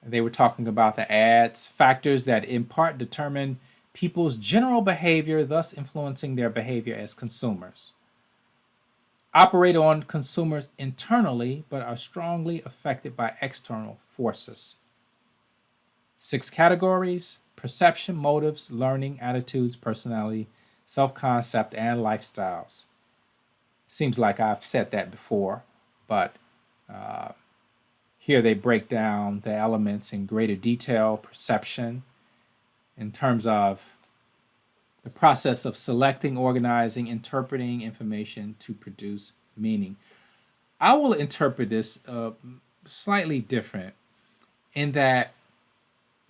they were talking about the ads, factors that in part determine people's general behavior, thus influencing their behavior as consumers. Operate on consumers internally, but are strongly affected by external forces. 6 categories: perception, motives, learning, attitudes, personality, self-concept, and lifestyles. Seems like I've said that before, but here they break down the elements in greater detail. Perception, in terms of the process of selecting, organizing, interpreting information to produce meaning. I will interpret this slightly different in that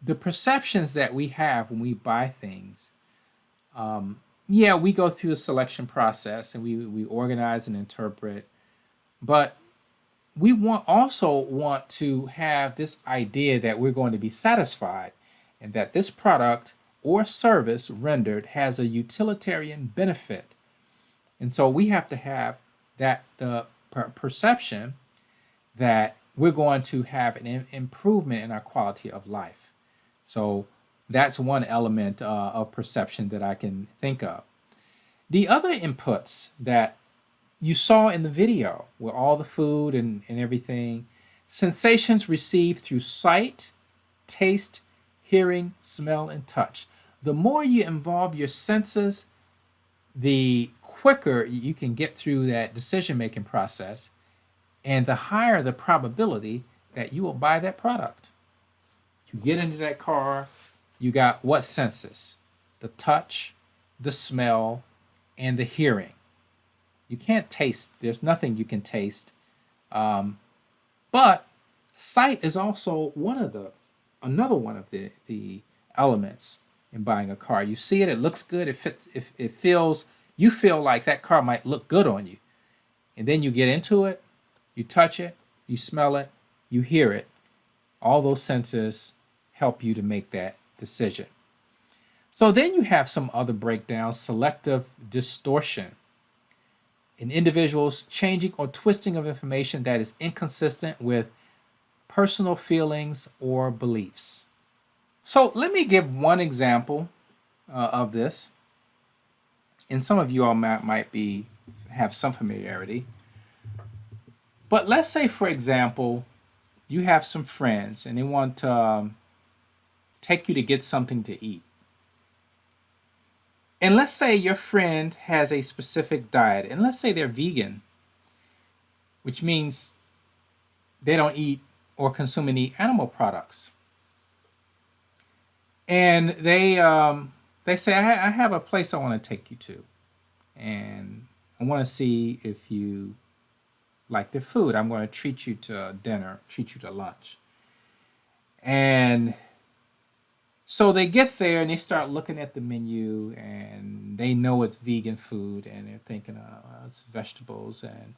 the perceptions that we have when we buy things, yeah, we go through a selection process and we organize and interpret, but we also want to have this idea that we're going to be satisfied and that this product or service rendered has a utilitarian benefit. And so we have to have that the perception that we're going to have an improvement in our quality of life. So that's one element of perception that I can think of. The other inputs that you saw in the video with all the food and everything, sensations received through sight, taste, hearing, smell, and touch. The more you involve your senses, the quicker you can get through that decision-making process, and the higher the probability that you will buy that product. You get into that car, you got what senses? The touch, the smell, and the hearing. You can't taste. There's nothing you can taste. But sight is also another one of the elements in buying a car. You see it, it looks good, it fits, you feel like that car might look good on you. And then you get into it, you touch it, you smell it, you hear it. All those senses help you to make that decision. So then you have some other breakdowns: selective distortion. In individuals, changing or twisting of information that is inconsistent with personal feelings or beliefs. So let me give one example of this. And some of you all might have some familiarity. But let's say, for example, you have some friends and they want to take you to get something to eat. And let's say your friend has a specific diet, and let's say they're vegan, which means they don't eat or consume any animal products. And they say, I have a place I want to take you to, and I want to see if you like their food. I'm going to treat you to dinner, treat you to lunch. And so they get there and they start looking at the menu and they know it's vegan food and they're thinking, oh, it's vegetables. And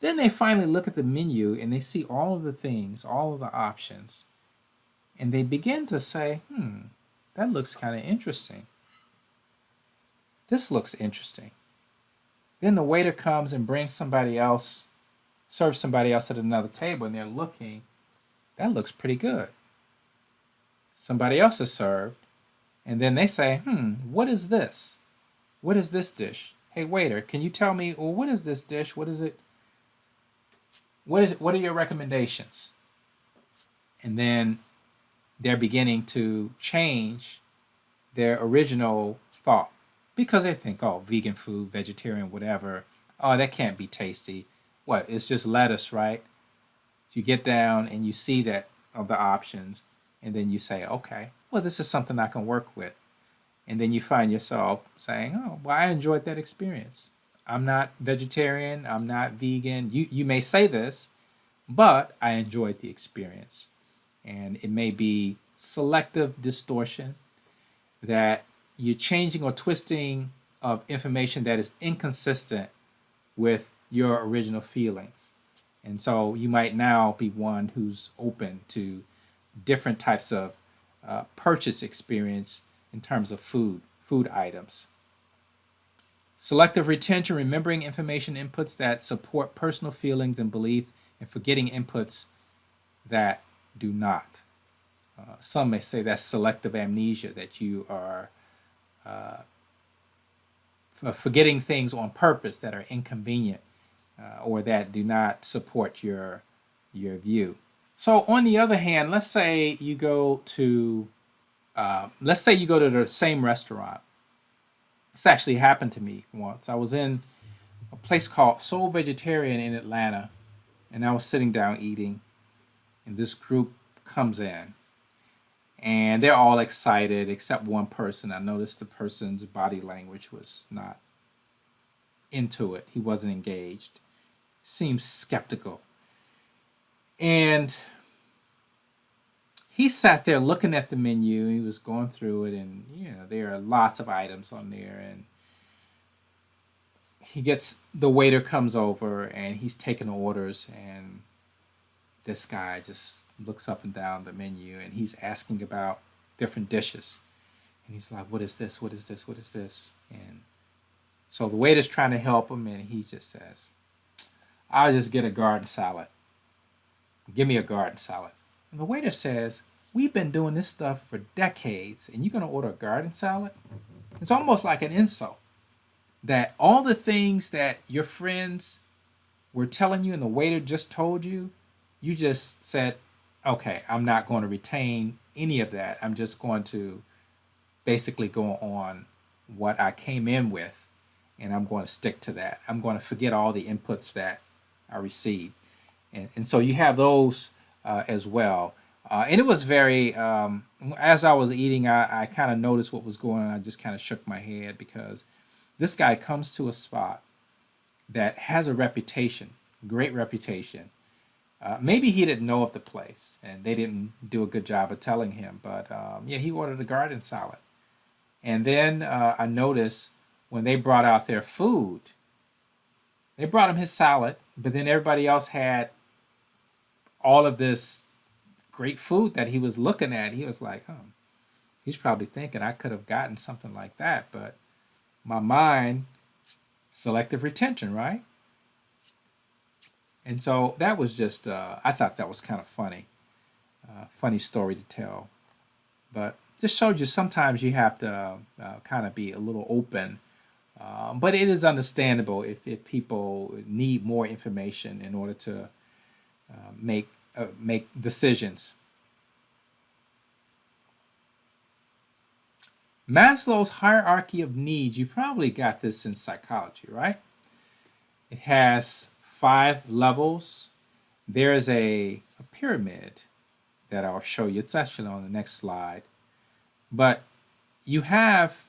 then they finally look at the menu and they see all of the things, all of the options. And they begin to say, that looks kind of interesting. This looks interesting. Then the waiter comes and brings somebody else, serves somebody else at another table, and they're looking, that looks pretty good. Somebody else is served, and then they say, what is this? What is this dish? Hey, waiter, can you tell me, well, what is this dish? What is it? What are your recommendations? And then they're beginning to change their original thought because they think, oh, vegan food, vegetarian, whatever. Oh, that can't be tasty. What? It's just lettuce, right? So you get down and you see that of the options. And then you say, okay, well, this is something I can work with. And then you find yourself saying, oh, well, I enjoyed that experience. I'm not vegetarian. I'm not vegan. You may say this, but I enjoyed the experience. And it may be selective distortion, that you're changing or twisting of information that is inconsistent with your original feelings. And so you might now be one who's open to different types of purchase experience in terms of food items. Selective retention, remembering information inputs that support personal feelings and belief, and forgetting inputs that do not. Some may say that's selective amnesia, that you are forgetting things on purpose that are inconvenient or that do not support your view. So on the other hand, let's say you go to the same restaurant. This actually happened to me once. I was in a place called Soul Vegetarian in Atlanta, and I was sitting down eating, and this group comes in, and they're all excited except one person. I noticed the person's body language was not into it. He wasn't engaged. Seemed skeptical. And he sat there looking at the menu. He was going through it, and there are lots of items on there. And the waiter comes over, and he's taking orders, and this guy just looks up and down the menu, and he's asking about different dishes. And he's like, "What is this? What is this? What is this?" And so the waiter's trying to help him, and he just says, "I'll just get a garden salad. Give me a garden salad." And the waiter says, "We've been doing this stuff for decades, and you're going to order a garden salad?" It's almost like an insult that all the things that your friends were telling you and the waiter just told you, you just said, "Okay, I'm not going to retain any of that. I'm just going to basically go on what I came in with, and I'm going to stick to that. I'm going to forget all the inputs that I received." And so you have those as well. And it was very, as I was eating, I kind of noticed what was going on. I just kind of shook my head because this guy comes to a spot that has a reputation, great reputation. Maybe he didn't know of the place and they didn't do a good job of telling him, but he ordered a garden salad. And then I noticed when they brought out their food, they brought him his salad, but then everybody else had all of this great food that he was looking at. He was like, he's probably thinking I could have gotten something like that, but my mind, selective retention, right? And so that was just, I thought that was kind of funny, funny story to tell. But just showed you sometimes you have to kind of be a little open. But it is understandable if people need more information in order to make decisions. Maslow's hierarchy of needs, you probably got this in psychology, right? It has 5 levels. There is a pyramid that I'll show you. It's actually on the next slide. But you have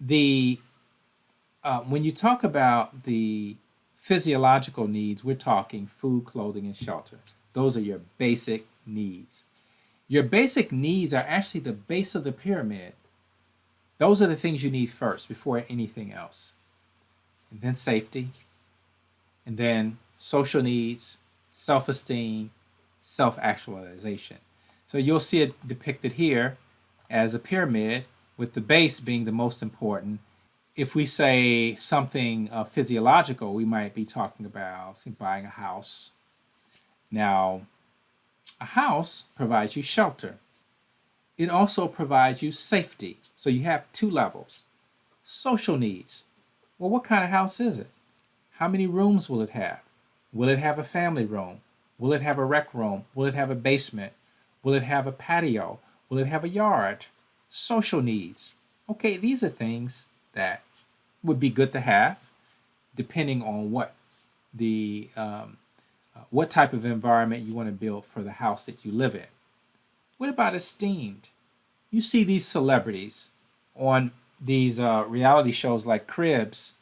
when you talk about the physiological needs, we're talking food, clothing, and shelter. Those are your basic needs. Your basic needs are actually the base of the pyramid. Those are the things you need first before anything else. And then safety, and then social needs, self-esteem, self-actualization. So you'll see it depicted here as a pyramid with the base being the most important. If we say something physiological, we might be talking about buying a house. Now, a house provides you shelter. It also provides you safety. So you have 2 levels. Social needs. Well, what kind of house is it? How many rooms will it have? Will it have a family room? Will it have a rec room? Will it have a basement? Will it have a patio? Will it have a yard? Social needs. Okay, these are things that would be good to have depending on what type of environment you want to build for the house that you live in. What about esteemed? You see these celebrities on these reality shows like Cribs,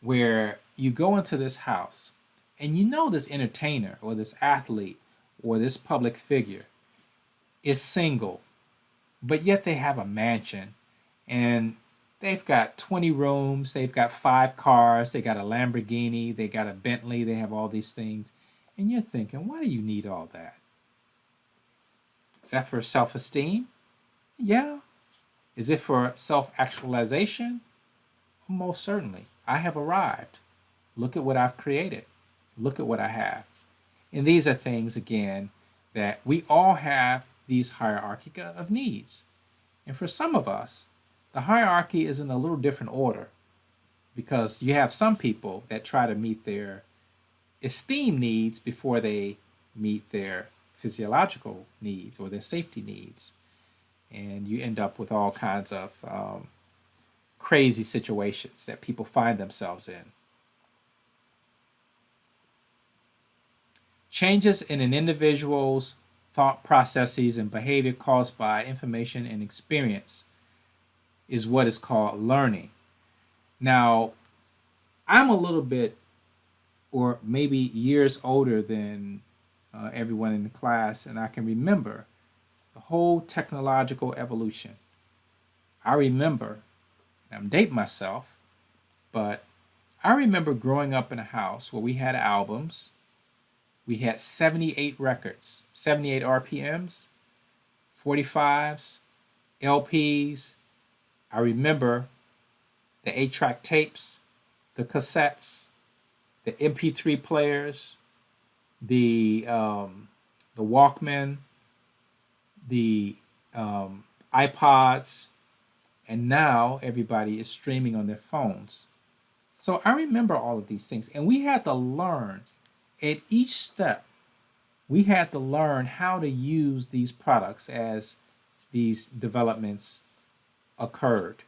where you go into this house and you know this entertainer or this athlete or this public figure is single, but yet they have a mansion and they've got 20 rooms, they've got 5 cars, they got a Lamborghini, they got a Bentley, they have all these things. And you're thinking, why do you need all that? Is that for self-esteem? Yeah. Is it for self-actualization? Most certainly. I have arrived. Look at what I've created. Look at what I have. And these are things, again, that we all have these hierarchy of needs. And for some of us, the hierarchy is in a little different order because you have some people that try to meet their esteem needs before they meet their physiological needs or their safety needs. And you end up with all kinds of crazy situations that people find themselves in. Changes in an individual's thought processes and behavior caused by information and experience is what is called learning. Now, I'm a little bit, or maybe years older than everyone in the class, and I can remember the whole technological evolution. I remember, and I'm dating myself, but I remember growing up in a house where we had albums. We had 78 records, 78 RPMs, 45s, LPs. I remember the 8-track tapes, the cassettes, the MP3 players, the Walkman, the iPods, and now everybody is streaming on their phones. So I remember all of these things, and we had to learn at each step. We had to learn how to use these products as these developments occurred.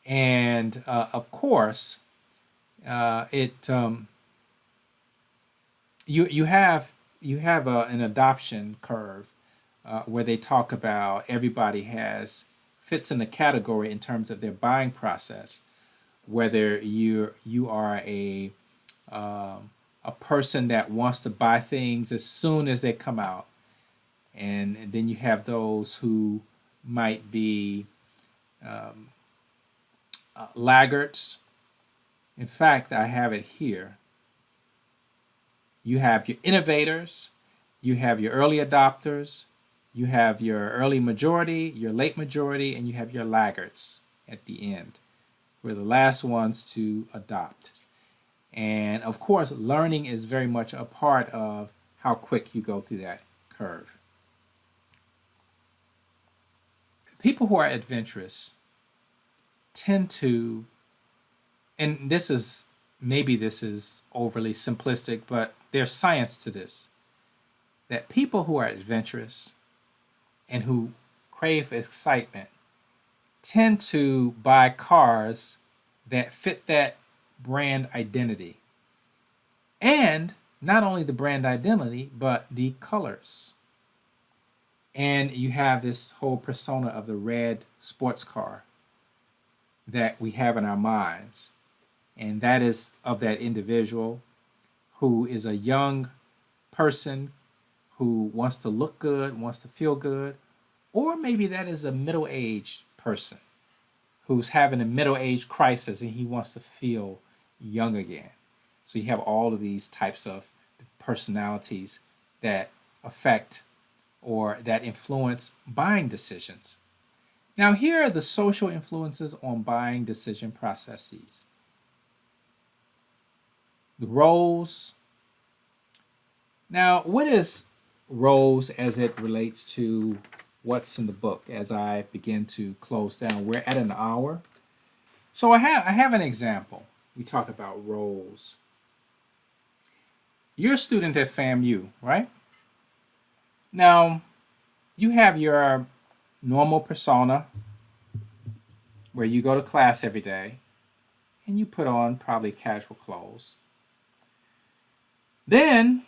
And of course, you have an adoption curve where they talk about everybody fits in the category in terms of their buying process. Whether you are a person that wants to buy things as soon as they come out, and then you have those who might be laggards. In fact, I have it here. You have your innovators, you have your early adopters, you have your early majority, your late majority, and you have your laggards at the end. We're the last ones to adopt. And of course, learning is very much a part of how quick you go through that curve. People who are adventurous tend to, and this is overly simplistic, but there's science to this, that people who are adventurous and who crave excitement tend to buy cars that fit that brand identity. And not only the brand identity, but the colors. And you have this whole persona of the red sports car that we have in our minds. And that is of that individual who is a young person who wants to look good, wants to feel good, or maybe that is a middle-aged person who's having a middle-age crisis and he wants to feel young again. So you have all of these types of personalities that affect or that influence buying decisions. Now, here are the social influences on buying decision processes. The roles. Now, what is roles as it relates to what's in the book as I begin to close down? We're at an hour. So I have an example. We talk about roles. You're a student at FAMU, right? Now, you have your normal persona where you go to class every day and you put on probably casual clothes. Then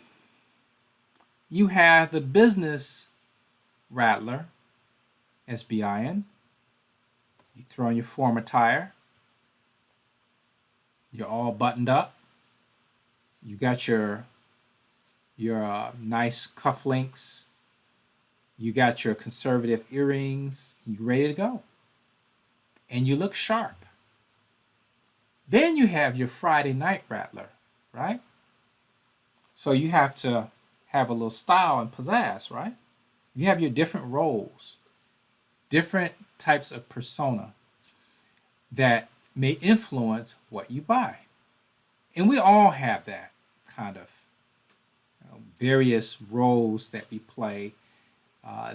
you have the business rattler, SBIN. You throw on your form attire. You're all buttoned up. You got your nice cufflinks. You got your conservative earrings. You're ready to go. And you look sharp. Then you have your Friday night rattler, right? So you have to have a little style and pizzazz, right? You have your different roles, different types of persona that may influence what you buy. And we all have that kind of various roles that we play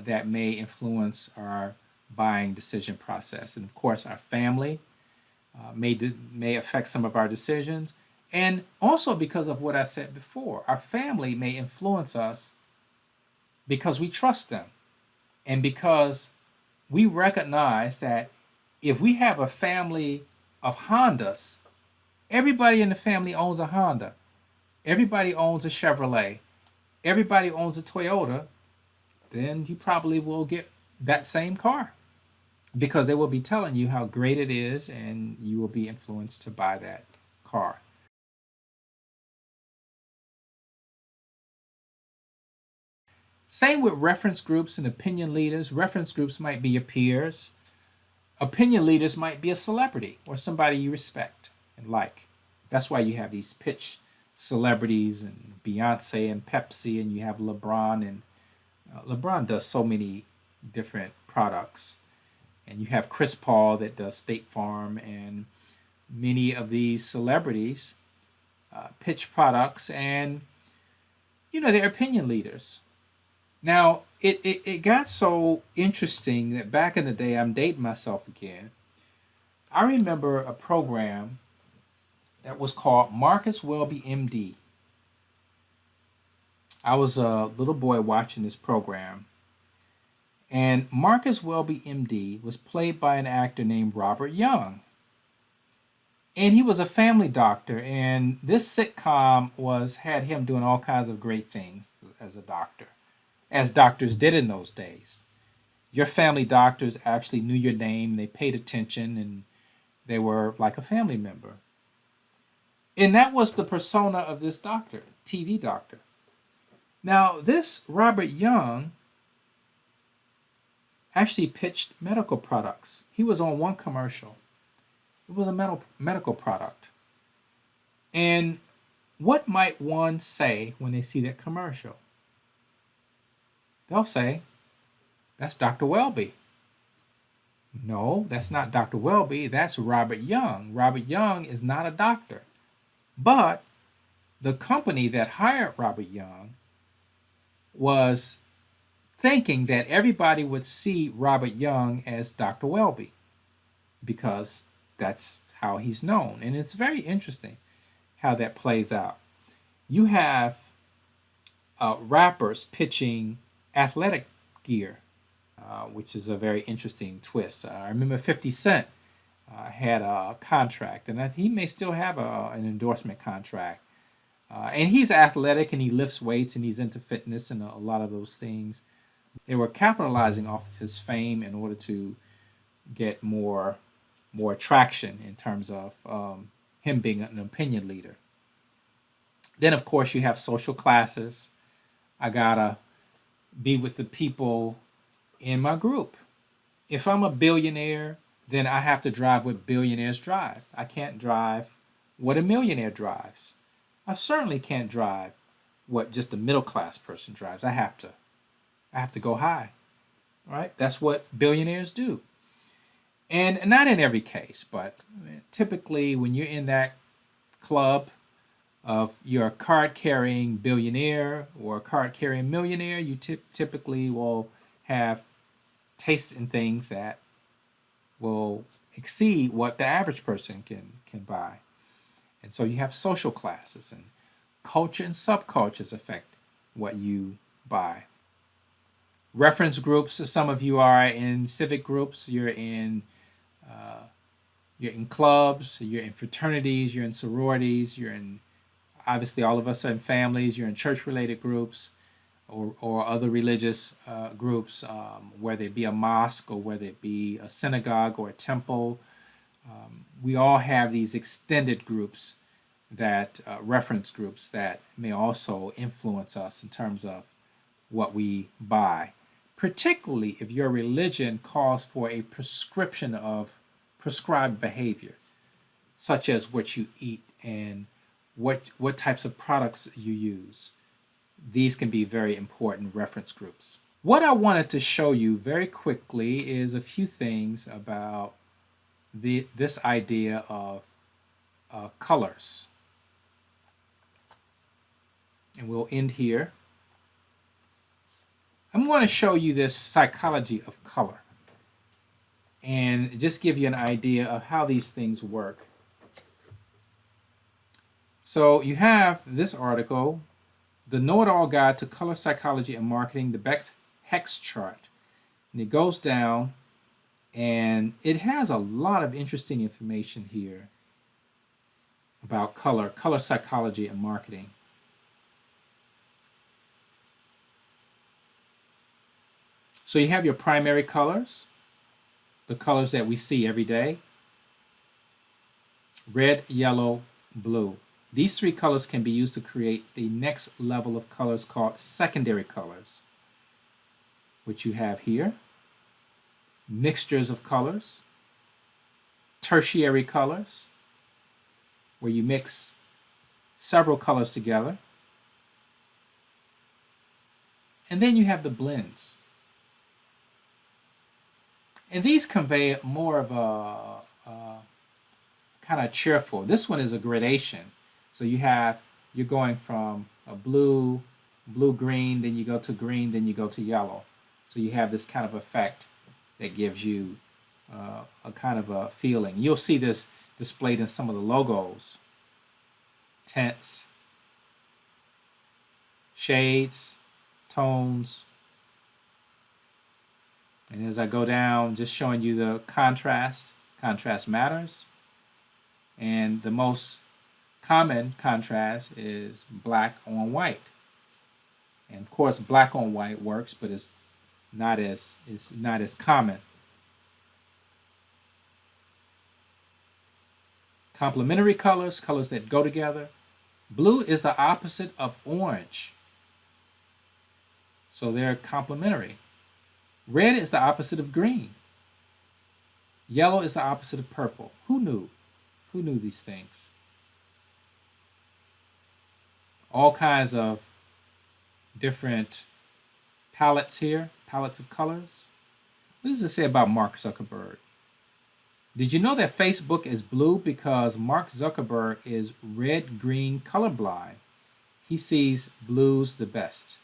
that may influence our buying decision process. And of course, our family may affect some of our decisions. And also because of what I said before, our family may influence us because we trust them and because we recognize that if we have a family of Hondas, everybody in the family owns a Honda, everybody owns a Chevrolet, everybody owns a Toyota, then you probably will get that same car because they will be telling you how great it is and you will be influenced to buy that car. Same with reference groups and opinion leaders. Reference groups might be your peers. Opinion leaders might be a celebrity or somebody you respect and like. That's why you have these pitch celebrities and Beyonce and Pepsi, and you have LeBron, and LeBron does so many different products. And you have Chris Paul that does State Farm, and many of these celebrities pitch products, and they're opinion leaders. Now, it got so interesting that back in the day, I'm dating myself again. I remember a program that was called Marcus Welby, MD. I was a little boy watching this program, and Marcus Welby, MD, was played by an actor named Robert Young. And he was a family doctor, and this sitcom had him doing all kinds of great things as a doctor, as doctors did in those days. Your family doctors actually knew your name, they paid attention, and they were like a family member. And that was the persona of this doctor, TV doctor. Now, this Robert Young actually pitched medical products. He was on one commercial. It was a medical product. And what might one say when they see that commercial? They'll say, that's Dr. Welby. No, that's not Dr. Welby. That's Robert Young. Robert Young is not a doctor. But the company that hired Robert Young was thinking that everybody would see Robert Young as Dr. Welby because that's how he's known. And it's very interesting how that plays out. You have rappers pitching athletic gear, which is a very interesting twist. I remember 50 Cent had a contract, and he may still have an endorsement contract. And he's athletic, and he lifts weights, and he's into fitness and a lot of those things. They were capitalizing off of his fame in order to get more traction in terms of him being an opinion leader. Then, of course, you have social classes. I gotta be with the people in my group. If I'm a billionaire, then I have to drive what billionaires drive. I can't drive what a millionaire drives. I certainly can't drive what just a middle class person drives. I have to go high, right? That's what billionaires do. And not in every case, but typically when you're in that club of you're a card-carrying billionaire or a card-carrying millionaire, you typically will have taste in things that will exceed what the average person can buy. And so you have social classes, and culture and subcultures affect what you buy. Reference groups, some of you are in civic groups, you're in clubs, you're in fraternities, you're in sororities, obviously all of us are in families, you're in church-related groups or other religious groups, whether it be a mosque or whether it be a synagogue or a temple. We all have these extended groups reference groups that may also influence us in terms of what we buy, particularly if your religion calls for a prescription of prescribed behavior, such as what you eat and what types of products you use. These can be very important reference groups. What I wanted to show you very quickly is a few things about this idea of colors. And we'll end here. I'm going to show you this psychology of color and just give you an idea of how these things work. So you have this article The Know-It-All Guide to Color Psychology and Marketing, the Beck's Hex Chart. And it goes down, and it has a lot of interesting information here about color psychology and marketing. So you have your primary colors, the colors that we see every day: red, yellow, blue. These three colors can be used to create the next level of colors called secondary colors, which you have here. Mixtures of colors, tertiary colors, where you mix several colors together. And then you have the blends. And these convey more of a kind of cheerful. This one is a gradation. So you're going from a blue, green, then you go to green, then you go to yellow. So you have this kind of effect that gives you a kind of a feeling. You'll see this displayed in some of the logos. Tints, shades, tones. And as I go down, just showing you the contrast. Contrast matters. And the most common contrast is black on white. And of course, black on white works, but it's not as common. Complementary colors, colors that go together. Blue is the opposite of orange, so they're complementary. Red is the opposite of green. Yellow is the opposite of purple. Who knew? Who knew these things? All kinds of different palettes here, palettes of colors. What does it say about Mark Zuckerberg? Did you know that Facebook is blue because Mark Zuckerberg is red-green colorblind? He sees blues the best.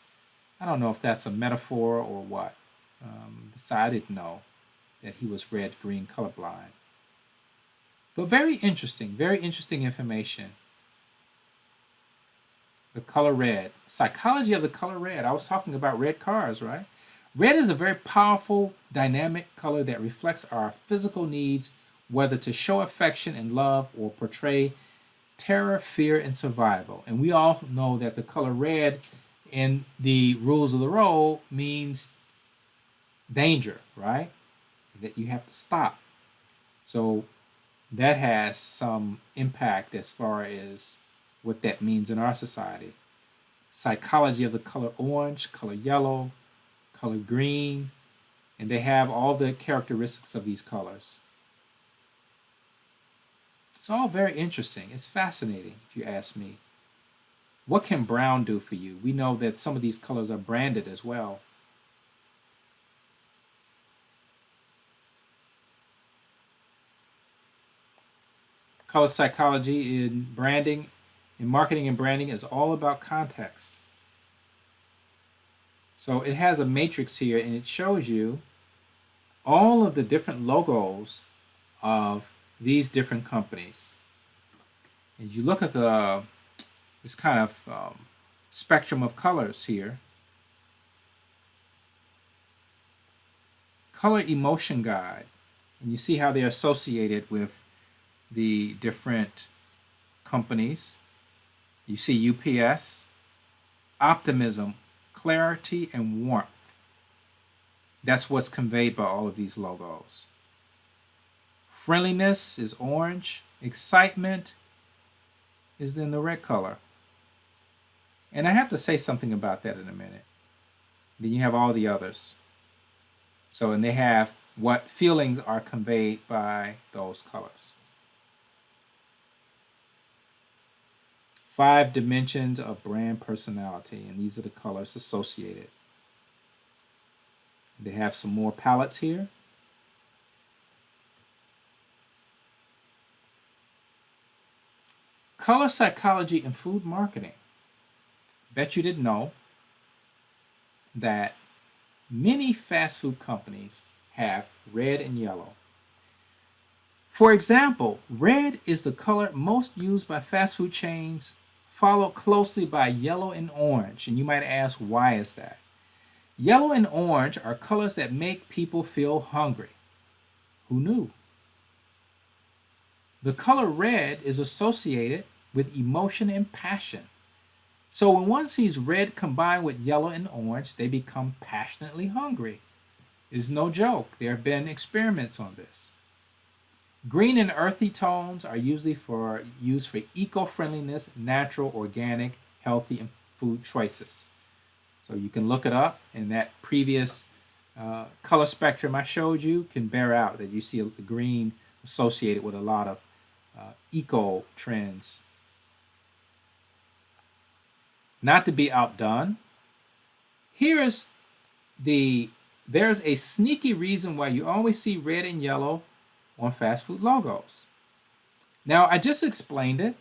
I don't know if that's a metaphor or what. So I didn't know that he was red-green colorblind. But very interesting information. The color red. Psychology of the color red. I was talking about red cars, right? Red is a very powerful, dynamic color that reflects our physical needs, whether to show affection and love or portray terror, fear, and survival. And we all know that the color red in the rules of the road means danger, right? That you have to stop. So that has some impact as far as what that means in our society. Psychology of the color orange, color yellow, color green, and they have all the characteristics of these colors. It's all very interesting. It's fascinating, if you ask me. What can brown do for you? We know that some of these colors are branded as well. Color psychology in branding, in marketing and branding, is all about context. So it has a matrix here, and it shows you all of the different logos of these different companies. As you look at this kind of spectrum of colors here, color emotion guide, and you see how they're associated with the different companies. You see UPS, optimism, clarity, and warmth. That's what's conveyed by all of these logos. Friendliness is orange. Excitement is in the red color. And I have to say something about that in a minute. Then you have all the others. So, and they have what feelings are conveyed by those colors. 5 dimensions of brand personality, and these are the colors associated. They have some more palettes here. Color psychology and food marketing. Bet you didn't know that many fast food companies have red and yellow. For example, red is the color most used by fast food chains followed closely by yellow and orange. And you might ask, why is that? Yellow and orange are colors that make people feel hungry. Who knew? The color red is associated with emotion and passion. So when one sees red combined with yellow and orange, they become passionately hungry. It's no joke. There have been experiments on this. Green and earthy tones are usually used for eco-friendliness, natural, organic, healthy, and food choices. So you can look it up, and that previous color spectrum I showed you can bear out that you see the green associated with a lot of eco trends. Not to be outdone, there's a sneaky reason why you always see red and yellow on fast food logos. Now, I just explained it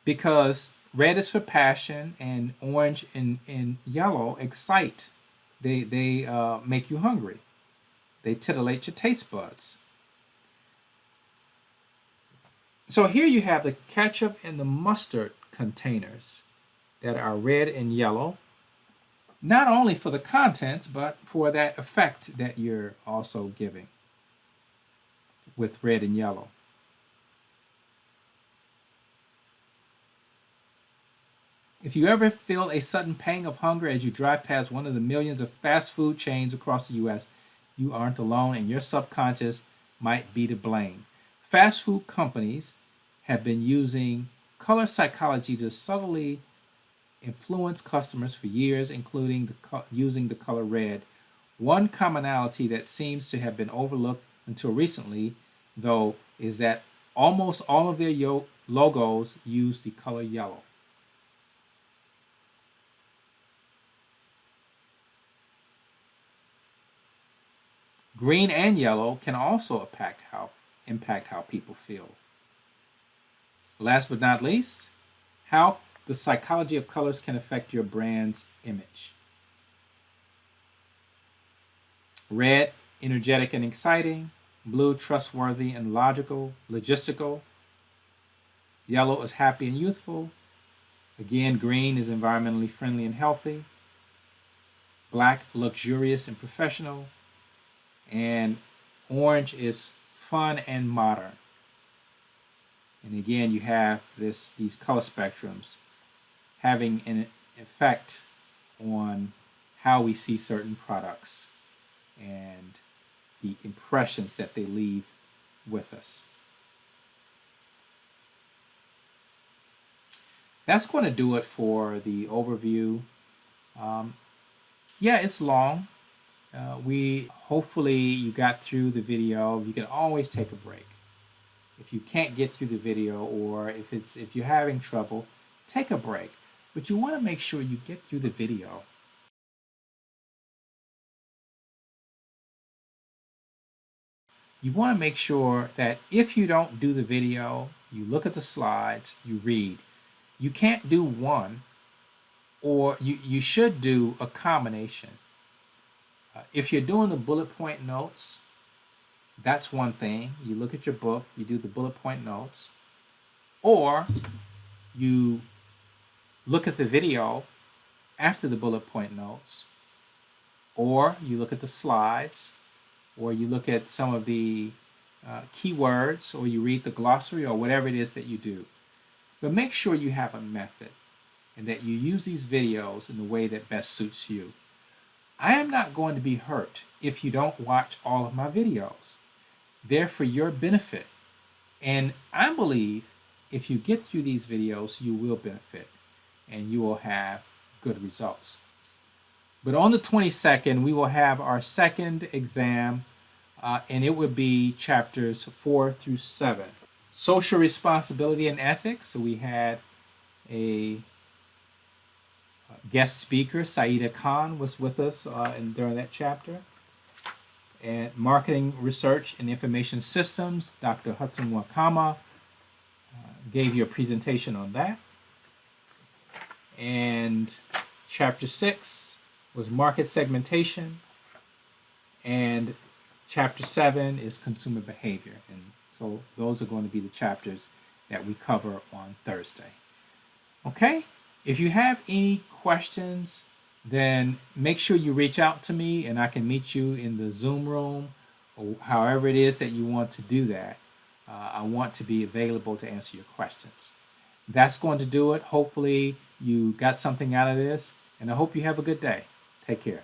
because red is for passion and orange and yellow excite. They make you hungry. They titillate your taste buds. So here you have the ketchup and the mustard containers that are red and yellow, not only for the contents, but for that effect that you're also giving with red and yellow. If you ever feel a sudden pang of hunger as you drive past one of the millions of fast food chains across the U.S., you aren't alone, and your subconscious might be to blame. Fast food companies have been using color psychology to subtly influence customers for years, including using the color red. One commonality that seems to have been overlooked until recently, though, is that almost all of their logos use the color yellow. Green and yellow can also impact how people feel. Last but not least, how the psychology of colors can affect your brand's image. Red, energetic and exciting. Blue, trustworthy and logistical. Yellow is happy and youthful. Again, green is environmentally friendly and healthy. Black, luxurious and professional. And orange is fun and modern. And again, you have these color spectrums having an effect on how we see certain products and the impressions that they leave with us. That's going to do it for the overview. Yeah, it's long. Hopefully you got through the video. You can always take a break. If you can't get through the video, or if you're having trouble, take a break. But you want to make sure you get through the video. You want to make sure that if you don't do the video, you look at the slides, you read. You can't do one, or you should do a combination. If you're doing the bullet point notes, that's one thing. You look at your book, you do the bullet point notes, or you look at the video after the bullet point notes, or you look at the slides, or you look at some of the keywords, or you read the glossary, or whatever it is that you do. But make sure you have a method and that you use these videos in the way that best suits you. I am not going to be hurt if you don't watch all of my videos. They're for your benefit. And I believe if you get through these videos, you will benefit and you will have good results. But on the 22nd, we will have our second exam, and it would be chapters 4 through 7. Social responsibility and ethics. So we had a guest speaker, Saida Khan, was with us during that chapter. And marketing research and information systems, Dr. Hudson Wakama gave you a presentation on that. And chapter 6 was market segmentation. And chapter 7 is consumer behavior. And so those are going to be the chapters that we cover on Thursday. Okay? If you have any questions, then make sure you reach out to me and I can meet you in the Zoom room or however it is that you want to do that. I want to be available to answer your questions. That's going to do it. Hopefully, you got something out of this, and I hope you have a good day. Take care.